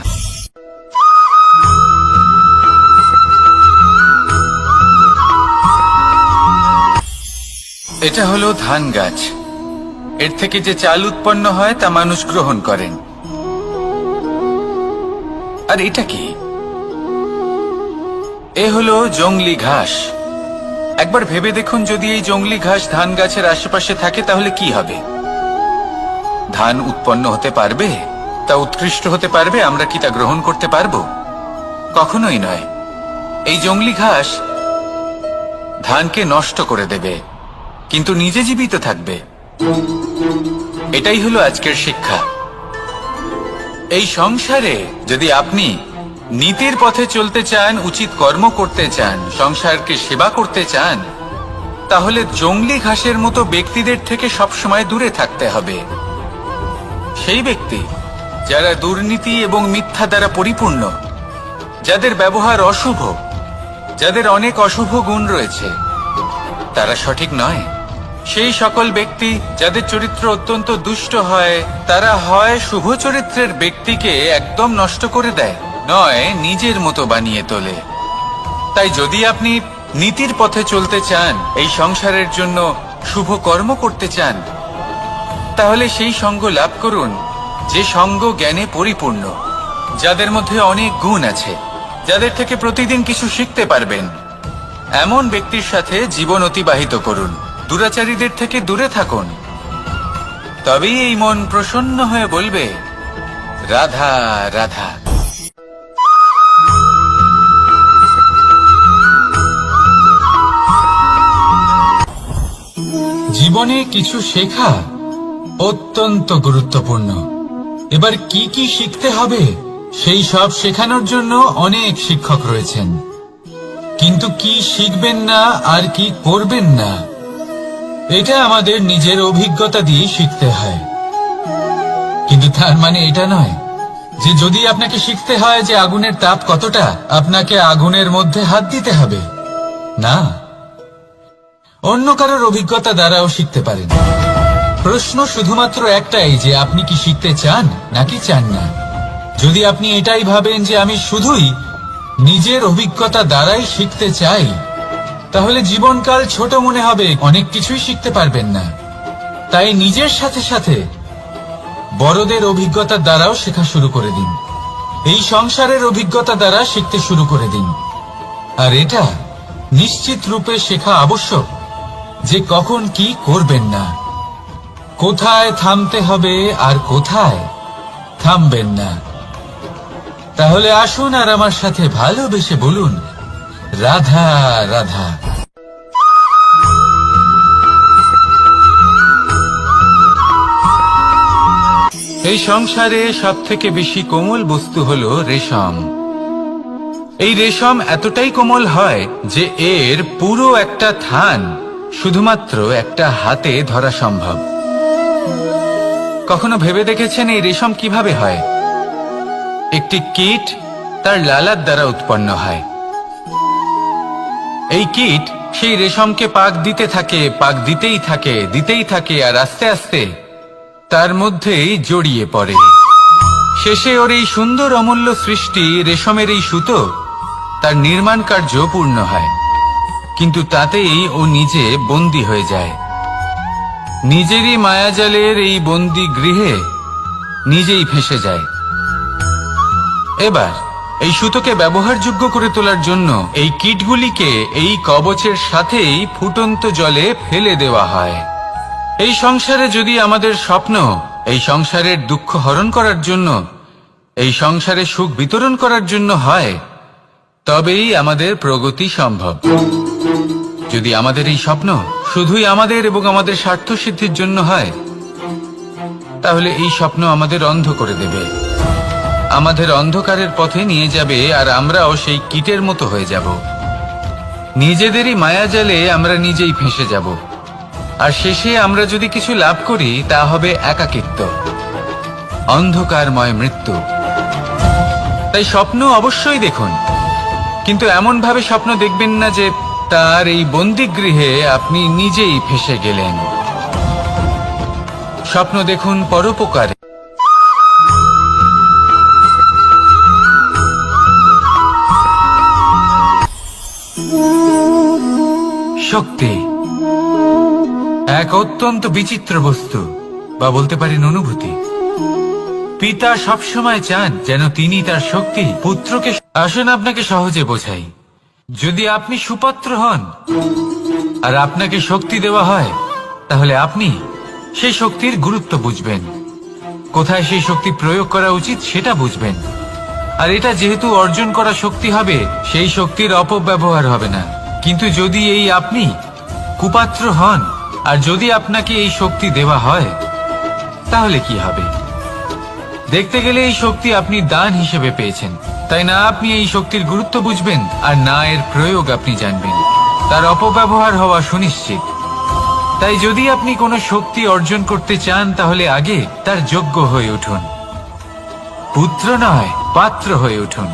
এটা হলো ধান গাছ, এর থেকে যে চাল উৎপন্ন হয় তা মানুষ গ্রহণ করেন। আর এটা কি? এ হলো জংলি ঘাস। একবার ভেবে দেখুন, যদি এই জংলি ঘাস ধান গাছের আশেপাশে থাকে তাহলে কি হবে? ধান উৎপন্ন হতে পারবে? তা উৎকৃষ্ট হতে পারবে? আমরা কি তা গ্রহণ করতে পারবো? কখনোই নয়। এই জংলি ঘাস ধানকে নষ্ট করে দেবে, কিন্তু নিজে জীবিত থাকবে। এটাই হলো আজকের শিক্ষা। এই সংসারে যদি আপনি নীতির পথে চলতে চান, উচিত কর্ম করতে চান, সংসারকে সেবা করতে চান, তাহলে জংলি ঘাসের মতো ব্যক্তিদের থেকে সবসময় দূরে থাকতে হবে। সেই ব্যক্তি যারা দুর্নীতি এবং মিথ্যা দ্বারা পরিপূর্ণ, যাদের ব্যবহার অশুভ, যাদের অনেক অশুভ গুণ রয়েছে, তারা সঠিক নয়। সেই সকল ব্যক্তি যাদের চরিত্র অত্যন্ত দুষ্ট হয়, তারা হয় শুভ চরিত্রের ব্যক্তিকে একদম নষ্ট করে দেয়, নয় নিজের মতো বানিয়ে তোলে। তাই যদি আপনি নীতির পথে চলতে চান, এই সংসারের জন্য শুভ কর্ম করতে চান, তাহলে সেই সঙ্গ লাভ করুন যে সঙ্গ জ্ঞানে পরিপূর্ণ, যাদের মধ্যে অনেক গুণ আছে, যাদের থেকে প্রতিদিন কিছু শিখতে পারবেন। এমন ব্যক্তির সাথে জীবন অতিবাহিত করুন, দুরাচারীদের থেকে দূরে থাকুন। তবেই এই মন প্রসন্ন হয়ে বলবে, রাধা রাধা। জীবনে কিছু শেখা অত্যন্ত গুরুত্বপূর্ণ। এবার কি কি শিখতে হবে সেই সব শেখানোর জন্য অনেক শিক্ষক রয়েছেন, কিন্তু কি শিখবেন না আর কি করবেন না এটা আমাদের নিজের অভিজ্ঞতা দিয়ে শিখতে হয়। কিন্তু তার মানে এটা নয় যে যদি আপনাকে শিখতে হয় যে আগুনের তাপ কতটা, আপনাকে আগুনের মধ্যে হাত দিতে হবে। না, অন্য কারোর অভিজ্ঞতা দ্বারাও শিখতে পারেন। প্রশ্ন শুধুমাত্র একটাই যে আপনি কি শিখতে চান নাকি চান না। যদি আপনি এটাই ভাবেন যে আমি শুধুই নিজের অভিজ্ঞতা দ্বারাই শিখতে চাই, তাহলে জীবনকাল ছোট মনে হবে, অনেক কিছুই শিখতে পারবেন না। তাই নিজের সাথে সাথে বড়দের অভিজ্ঞতা দ্বারাও শেখা শুরু করে দিন। এই সংসারের অভিজ্ঞতা দ্বারা শিখতে শুরু করে দিন। আর এটা নিশ্চিত রূপে শেখা আবশ্যক যে কখন কি করবেন না, কোথায় থামতে হবে আর কোথায় থামবেন না। তাহলে আসুন আর আমার সাথে ভালোবেসে বলুন রাধা রাধা। এই সংসারে সবথেকে বেশি কোমল বস্তু হলো রেশম। এই রেশম এতটাই কোমল হয় যে এর পুরো একটা থান শুধুমাত্র একটা হাতে ধরা সম্ভব। কখনো ভেবে দেখেছেন এই রেশম কিভাবে হয়? একটি কীট তার লালার দ্বারা উৎপন্ন হয়। এই কীট সেই রেশমকে পাক দিতে থাকে, পাক দিতেই থাকে আর আস্তে আস্তে তার মধ্যেই জড়িয়ে পড়ে। শেষে ওর এই সুন্দর অমূল্য সৃষ্টি রেশমের এই সুতো তার নির্মাণ কার্য পূর্ণ হয়, কিন্তু তাতেই ও নিজে বন্দী হয়ে যায়। নিজেরই মায়াজালের এই বন্দী গৃহে নিজেই ফেঁসে যায়। এবার এই সুতোকে ব্যবহারযোগ্য করে তোলার জন্য এই কীটগুলিকে এই কবচের সাথেই ফুটন্ত জলে ফেলে দেওয়া হয়। এই সংসারে যদি আমাদের স্বপ্ন এই সংসারের দুঃখ হরণ করার জন্য, এই সংসারে সুখ বিতরণ করার জন্য হয়, তবেই আমাদের প্রগতি সম্ভব। যদি আমাদের এই স্বপ্ন শুধুই আমাদের এবং আমাদের স্বার্থ সিদ্ধির জন্য হয়, তাহলে এই স্বপ্ন আমাদের অন্ধ করে দেবে, আমাদের অন্ধকারের পথে নিয়ে যাবে, আর আমরাও সেই কীটের মতো হয়ে যাব। নিজেদেরই মায়াজালে আমরা নিজেই ফেঁসে যাব, আর শেষে আমরা যদি কিছু লাভ করি তা হবে একাকিত্ব, অন্ধকারময় মৃত্যু। তাই স্বপ্ন অবশ্যই দেখুন, কিন্তু এমন ভাবে স্বপ্ন দেখবেন না যে তার এই বন্দিগৃহে আপনি নিজেই ফেঁসে গেলেন। স্বপ্ন দেখুন পরোপকারে। শক্তি এক অত্যন্ত বিচিত্র বস্তু, বা বলতে পারেন অনুভূতি। পিতা সবসময় চান যেন তিনি তার শক্তি পুত্রকে। আসুন আপনাকে সহজে বোঝাই। যদি আপনি সুপাত্র হন আর আপনাকে শক্তি দেওয়া হয়, তাহলে আপনি সেই শক্তির গুরুত্ব বুঝবেন, কোথায় সেই শক্তি প্রয়োগ করা উচিত সেটা বুঝবেন। আর এটা যেহেতু অর্জন করা শক্তি হবে, সেই শক্তির অপব্যবহার হবে না। কিন্তু যদি এই আপনি কুপাত্র হন আর যদি আপনাকে এই শক্তি দেওয়া হয়, তাহলে কি হবে? দেখতে গেলে এই শক্তি আপনি দান হিসেবে পেয়েছেন, তাই না আপনি এই শক্তির গুরুত্ব বুঝবেন আর না এর প্রয়োগ আপনি জানবেন। তার অপব্যবহার হওয়া সুনিশ্চিত। তাই যদি আপনি কোনো শক্তি অর্জন করতে চান, তাহলে আগে তার যোগ্য হয়ে উঠুন, পুত্র নয় পাত্র হয়ে উঠুন।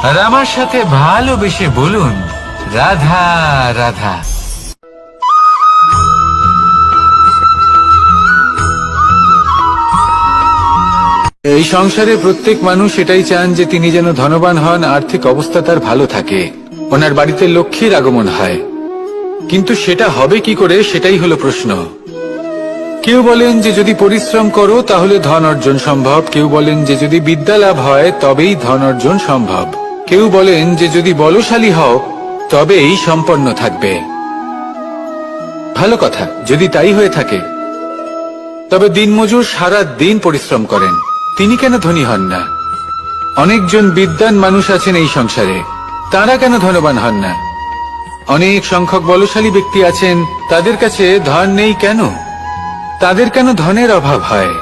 আর আমার সাথে ভালোবেসে বলুন রাধা রাধা। এই সংসারে প্রত্যেক মানুষ এটাই চান যে তিনি যেন ধনবান হন, আর্থিক অবস্থা তার ভালো থাকে, ওনার বাড়িতে লক্ষ্মীর আগমন হয়। কিন্তু সেটা হবে কি করে, সেটাই হলো প্রশ্ন। কেউ বলেন যে যদি পরিশ্রম করো তাহলে ধন অর্জন সম্ভব, কেউ বলেন যে যদি বিদ্যা লাভ হয় তবেই ধন অর্জন সম্ভব, কেউ বলেন যে যদি বলশালী হও তবেই সম্পন্ন থাকবে। ভালো কথা, যদি তাই হয়ে থাকে তবে দিনমজুর সারা দিন পরিশ্রম করেন, তিনি কেন ধনী হন না? অনেকজন বিদ্বান মানুষ আছেন এই সংসারে, তারা কেন ধনবান হন না? অনেক সংখ্যক বলশালী ব্যক্তি আছেন, তাদের কাছে ধন নেই কেন? তাদের কেন ধনের অভাব হয়?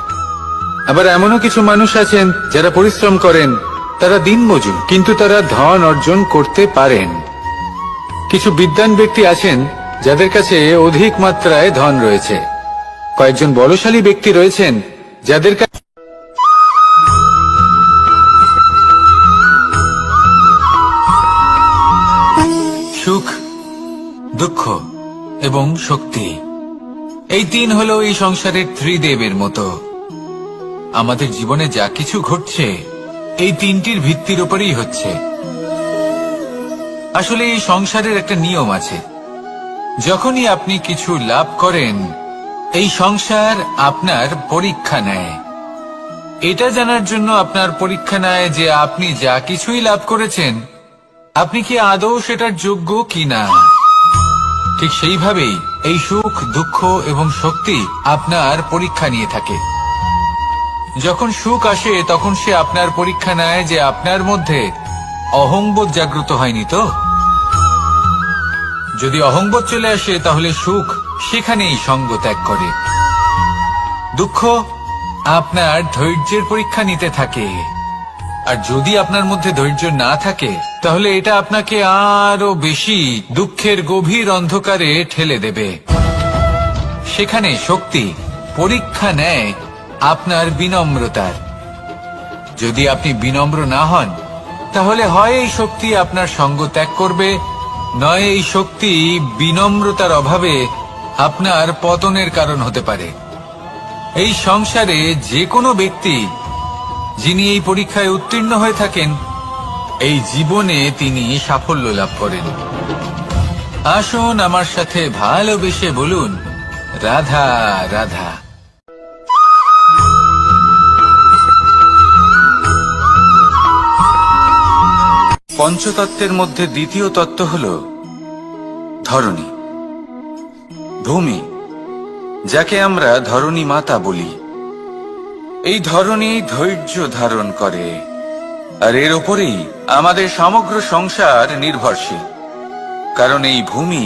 আবার এমনও কিছু মানুষ আছেন যারা পরিশ্রম করেন, তারা দিনমজুর, কিন্তু তারা ধন অর্জন করতে পারেন। কিছু বিদ্বান ব্যক্তি আছেন যাদের কাছে অধিক মাত্রায় ধন রয়েছে। কয়েকজন বলশালী ব্যক্তি রয়েছেন যাদের কাছে সুখ, দুঃখ এবং শক্তি, এই তিন হলো এই সংসারের ত্রিদেবের মতো। আমাদের জীবনে যা কিছু ঘটছে এই তিনটির ভিত্তির উপরেই হচ্ছে। আসলে এই সংসারের একটা নিয়ম আছে, যখনই আপনি কিছু লাভ করেন এই সংসার আপনার পরীক্ষা নেয়। এটা জানার জন্য আপনার পরীক্ষা নেয় যে আপনি যা কিছুই লাভ করেছেন আপনি কি আদৌ সেটার যোগ্য কিনা। ঠিক সেইভাবেই এই সুখ, দুঃখ এবং শক্তি আপনার পরীক্ষা নিয়ে থাকে। যখন সুখ আসে তখন সে আপনার পরীক্ষা নেয় যে আপনার মধ্যে অহংবোধ জাগ্রত হয়নি তো। যদি অহংবোধ চলে আসে তাহলে সুখ সেখানেই সঙ্গ ত্যাগ করে। দুঃখ আপনার ধৈর্যের পরীক্ষা নিতে থাকে, আর যদি আপনার মধ্যে ধৈর্য না থাকে তাহলে এটা আপনাকে আরো বেশি দুঃখের গভীর অন্ধকারে ঠেলে দেবে। সেখানে শক্তি পরীক্ষা নেয় আপনার বিনম্রতার। যদি আপনি বিনম্র না হন তাহলে হয় এই শক্তি আপনার সঙ্গ ত্যাগ করবে, নয় এই শক্তি বিনম্রতার অভাবে আপনার পতনের কারণ হতে পারে। এই সংসারে যে কোনো ব্যক্তি যিনি এই পরীক্ষায় উত্তীর্ণ হয়ে থাকেন এই জীবনে তিনি সাফল্য লাভ করেন। আসুন আমার সাথে ভালোবেসে বলুন, রাধা রাধা। পঞ্চতত্ত্বের মধ্যে দ্বিতীয় তত্ত্ব হল ধরণী, ভূমি, যাকে আমরা ধরণী মাতা বলি। এই ধরণী ধৈর্য ধারণ করে, আর এর ওপরেই আমাদের সমগ্র সংসার নির্ভরশীল। কারণ এই ভূমি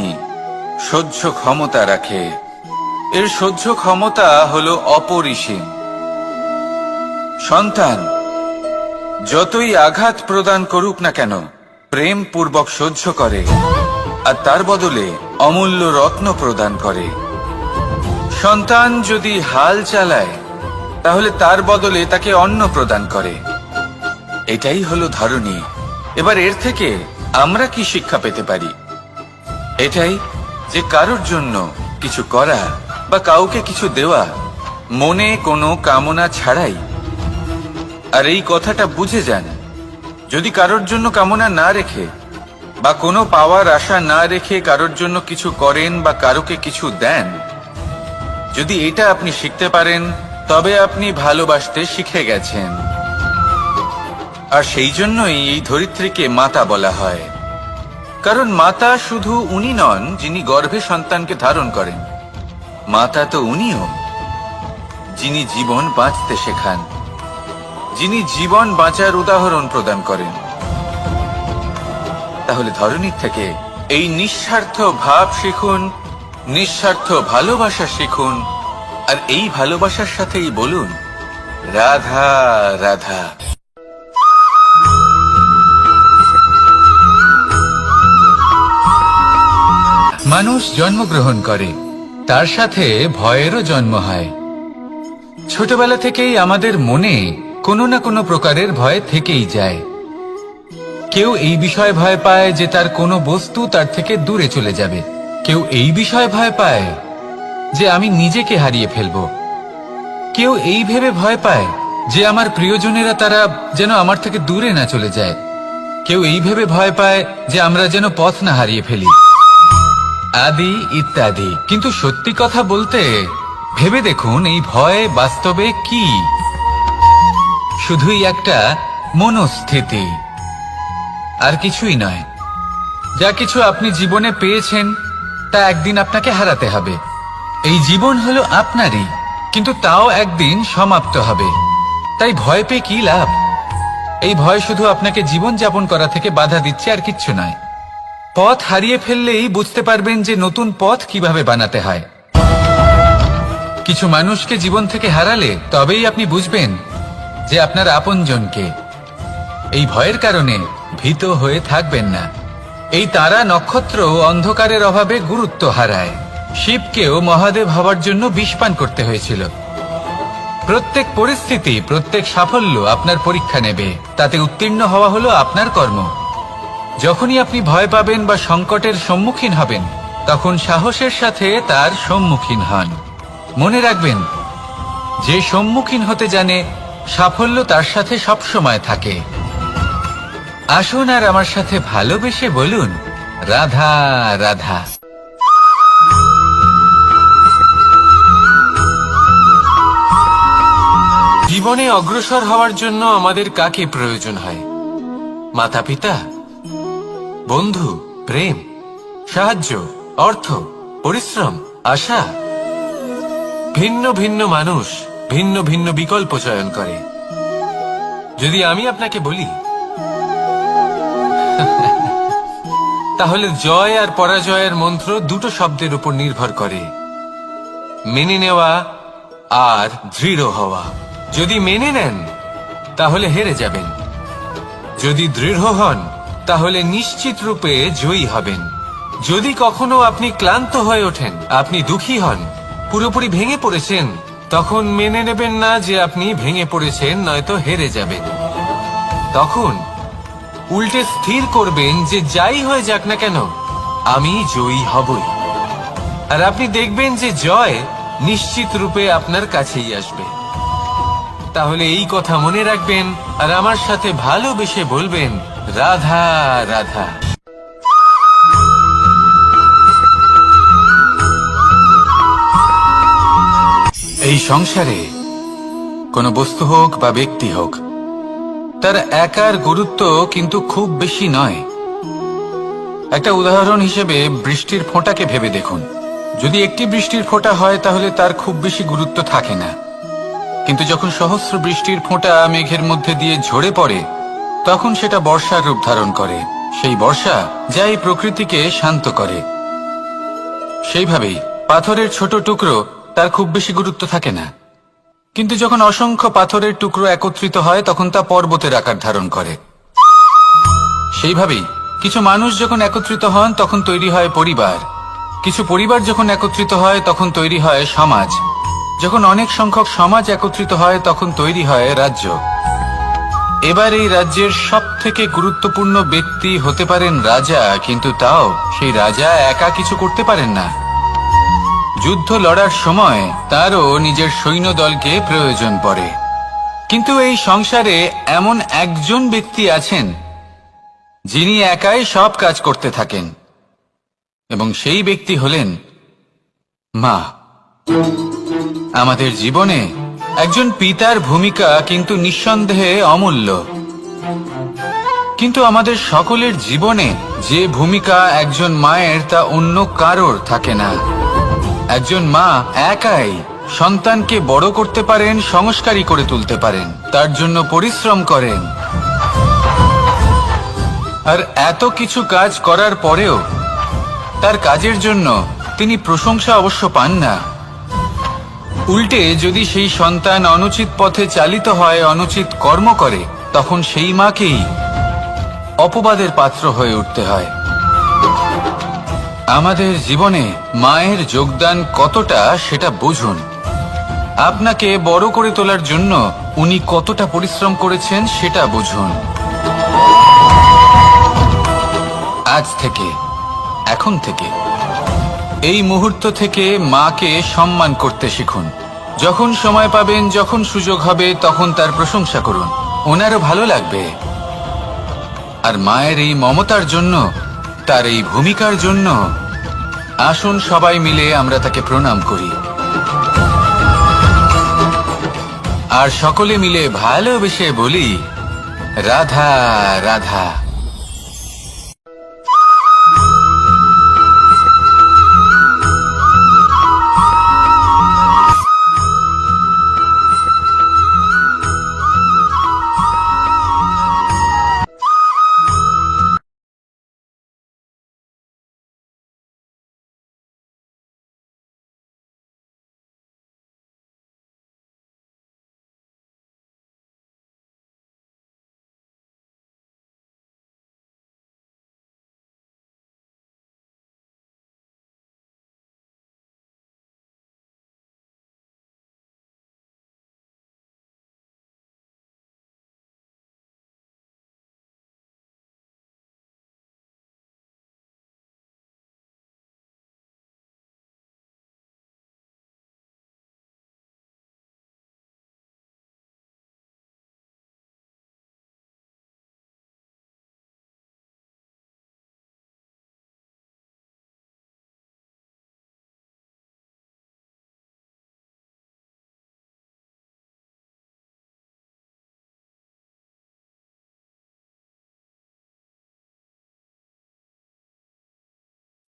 সহ্য ক্ষমতা রাখে, এর সহ্য ক্ষমতা হল অপরিসীম। সন্তান যতই আঘাত প্রদান করুক না কেন প্রেম পূর্বক সহ্য করে, আর তার বদলে অমূল্য রত্ন প্রদান করে। সন্তান যদি হাল চালায় তাহলে তার বদলে তাকে অন্ন প্রদান করে। এটাই হলো ধরণী। এবার এর থেকে আমরা কি শিক্ষা পেতে পারি? এটাই যে কারোর জন্য কিছু করা বা কাউকে কিছু দেওয়া মনে কোনো কামনা ছাড়াই। আর এই কথাটা বুঝে যান, যদি কারোর জন্য কামনা না রেখে বা কোনো পাওয়ার আশা না রেখে কারোর জন্য কিছু করেন বা কারোকে কিছু দেন, যদি এটা আপনি শিখতে পারেন তবে আপনি ভালোবাসতে শিখে গেছেন। আর সেই জন্যই এই ধরিত্রীকে মাতা বলা হয়। কারণ মাতা শুধু উনি নন যিনি গর্ভে সন্তানকে ধারণ করেন, মাতা তো উনিও যিনি জীবন বাঁচতে শেখান, যিনি জীবন বাঁচার উদাহরণ প্রদান করেন। তাহলে ধরণীর থেকে এই নিঃস্বার্থ ভাব শিখুন, নিঃস্বার্থ ভালোবাসা শিখুন, আর এই ভালোবাসার সাথেই বলুন, রাধা রাধা। মানুষ জন্মগ্রহণ করে, তার সাথে ভয়েরও জন্ম হয়। ছোটবেলা থেকেই আমাদের মনে কোনো না কোনো প্রকারের ভয় থেকেই যায়। কেউ এই বিষয়ে ভয় পায় যে তার কোনো বস্তু তার থেকে দূরে চলে যাবে, কেউ এই বিষয়ে ভয় পায় যে আমি নিজেকে হারিয়ে ফেলব, কেউ এই ভেবে ভয় পায় যে আমার প্রিয়জনেরা তারা যেন আমার থেকে দূরে না চলে যায়, কেউ এই ভেবে ভয় পায় যে আমরা যেন পথ না হারিয়ে ফেলি, আদি ইত্যাদি। কিন্তু সত্যি কথা বলতে ভেবে দেখুন এই ভয় বাস্তবে কি? শুধুই একটা মনস্থিতি, আর কিছুই নয়। যা কিছু আপনি জীবনে পেয়েছেন তা একদিন আপনাকে হারাতে হবে। এই জীবন হলো আপনারই, কিন্তু তাও একদিন সমাপ্ত হবে। তাই ভয় পেয়ে কি লাভ? এই ভয় শুধু আপনাকে জীবন যাপন করা থেকে বাধা দিচ্ছে, আর কিচ্ছু নয়। পথ হারিয়ে ফেললেই বুঝতে পারবেন যে নতুন পথ কিভাবে বানাতে হয়। কিছু মানুষকে জীবন থেকে হারালে তবেই আপনি বুঝবেন যে আপনার আপনজনকে। এই ভয়ের কারণে ভীত হয়ে থাকবেন না। এই তারা নক্ষত্র অন্ধকারের অভাবে গুরুত্ব হারায়। শিবকেও মহাদেব হওয়ার জন্য বিষ পান করতে হয়েছিল। প্রত্যেক পরিস্থিতি, প্রত্যেক সাফল্য আপনার পরীক্ষা নেবে। তাতে উত্তীর্ণ হওয়া হলো আপনার কর্ম। যখনই আপনি ভয় পাবেন বা সংকটের সম্মুখীন হবেন, তখন সাহসের সাথে তার সম্মুখীন হন। মনে রাখবেন, যে সম্মুখীন হতে জানে, সাফল্য তার সাথে সবসময় থাকে। আসুন আর আমার সাথে ভালোবেসে বলুন, রাধা রাধা। জীবনে অগ্রসর হওয়ার জন্য আমাদের কাকে প্রয়োজন হয়? মাতা পিতা, বন্ধু, প্রেম, সাহায্য, অর্থ, পরিশ্রম, আশা। ভিন্ন ভিন্ন মানুষ ভিন্ন ভিন্ন বিকল্প চয়ন করে। যদি আমি আপনাকে বলি, তাহলে জয় আর পরাজয়ের মন্ত্র দুটো শব্দের উপর নির্ভর করে, মেনে নেওয়া আর দৃঢ় হওয়া। যদি মেনে নেন তাহলে হেরে যাবেন, যদি দৃঢ় হন তাহলে নিশ্চিত রূপে জয়ী হবেন। যদি কখনো আপনি ক্লান্ত হয়ে ওঠেন, আপনি দুঃখী হন, পুরোপুরি ভেঙে পড়েছেন, তখন মেনে নেবেন না যে আপনি ভেঙে পড়েছেন, নয়তো হেরে যাবেন। তখন উল্টে স্থির করবেন যে যাই হয়ে যাক না কেন, আমি জয়ী হবই। আর আপনি দেখবেন যে জয় নিশ্চিত রূপে আপনার কাছেই আসবে। তাহলে এই কথা মনে রাখবেন আর আমার সাথে ভালোবেসে বলবেন, রাধা রাধা। এই সংসারে কোনো বস্তু হোক বা ব্যক্তি হোক, তার একার গুরুত্ব কিন্তু খুব বেশি নয়। একটা উদাহরণ হিসেবে বৃষ্টির ফোঁটাকে ভেবে দেখুন। যদি একটি বৃষ্টির ফোঁটা হয় তাহলে তার খুব বেশি গুরুত্ব থাকে না, কিন্তু যখন সহস্র বৃষ্টির ফোঁটা মেঘের মধ্যে দিয়ে ঝরে পড়ে, তখন সেটা বর্ষার রূপ ধারণ করে। সেই বর্ষা যা এই প্রকৃতিকে শান্ত করে। সেইভাবেই পাথরের ছোট টুকরো, তার খুব বেশি গুরুত্ব থাকে না, কিন্তু যখন অসংখ্য পাথরের টুকরো একত্রিত হয় তখন তা পর্বতের আকার ধারণ করে। সেইভাবেই কিছু মানুষ যখন একত্রিত হন তখন তৈরি হয় পরিবার, কিছু পরিবার যখন একত্রিত হয় তখন তৈরি হয় সমাজ, যখন অনেক সংখ্যক সমাজ একত্রিত হয় তখন তৈরি হয় রাজ্য। এবার এই রাজ্যের সব থেকে গুরুত্বপূর্ণ ব্যক্তি হতে পারেন রাজা, কিন্তু তাও সেই রাজা একা কিছু করতে পারেন না। যুদ্ধ লড়ার সময় তারও নিজের সৈন্যদলকে প্রয়োজন পড়ে। কিন্তু এই সংসারে এমন একজন ব্যক্তি আছেন যিনি একাই সব কাজ করতে থাকেন, এবং সেই ব্যক্তি হলেন মা। আমাদের জীবনে একজন পিতার ভূমিকা কিন্তু নিঃসন্দেহে অমূল্য, কিন্তু আমাদের সকলের জীবনে যে ভূমিকা একজন মায়ের তা অন্য কারোর থাকে না। একজন মা একাই সন্তানকে বড় করতে পারেন, সংস্কারী করে তুলতে পারেন, তার জন্য পরিশ্রম করেন। আর এত কিছু কাজ করার পরেও তার কাজের জন্য তিনি প্রশংসা অবশ্য পান না। উল্টে যদি সেই সন্তান অনুচিত পথে চালিত হয়, অনুচিত কর্ম করে, তখন সেই মাকেই অপবাদের পাত্র হয়ে উঠতে হয়। আমাদের জীবনে মায়ের যোগদান কতটা সেটা বুঝুন। আপনাকে বড় করে তোলার জন্য উনি কতটা পরিশ্রম করেছেন সেটা বুঝুন। আজ থেকে, এখন থেকে, এই মুহূর্ত থেকে মাকে সম্মান করতে শিখুন। যখন সময় পাবেন, যখন সুযোগ হবে, তখন তার প্রশংসা করুন, ওনারও ভালো লাগবে। আর মায়ের এই মমতার জন্য, তার এই ভূমিকার জন্য আসুন সবাই মিলে আমরা তাকে প্রণাম করি, আর সকলে মিলে ভালোবেসে বলি, রাধা রাধা।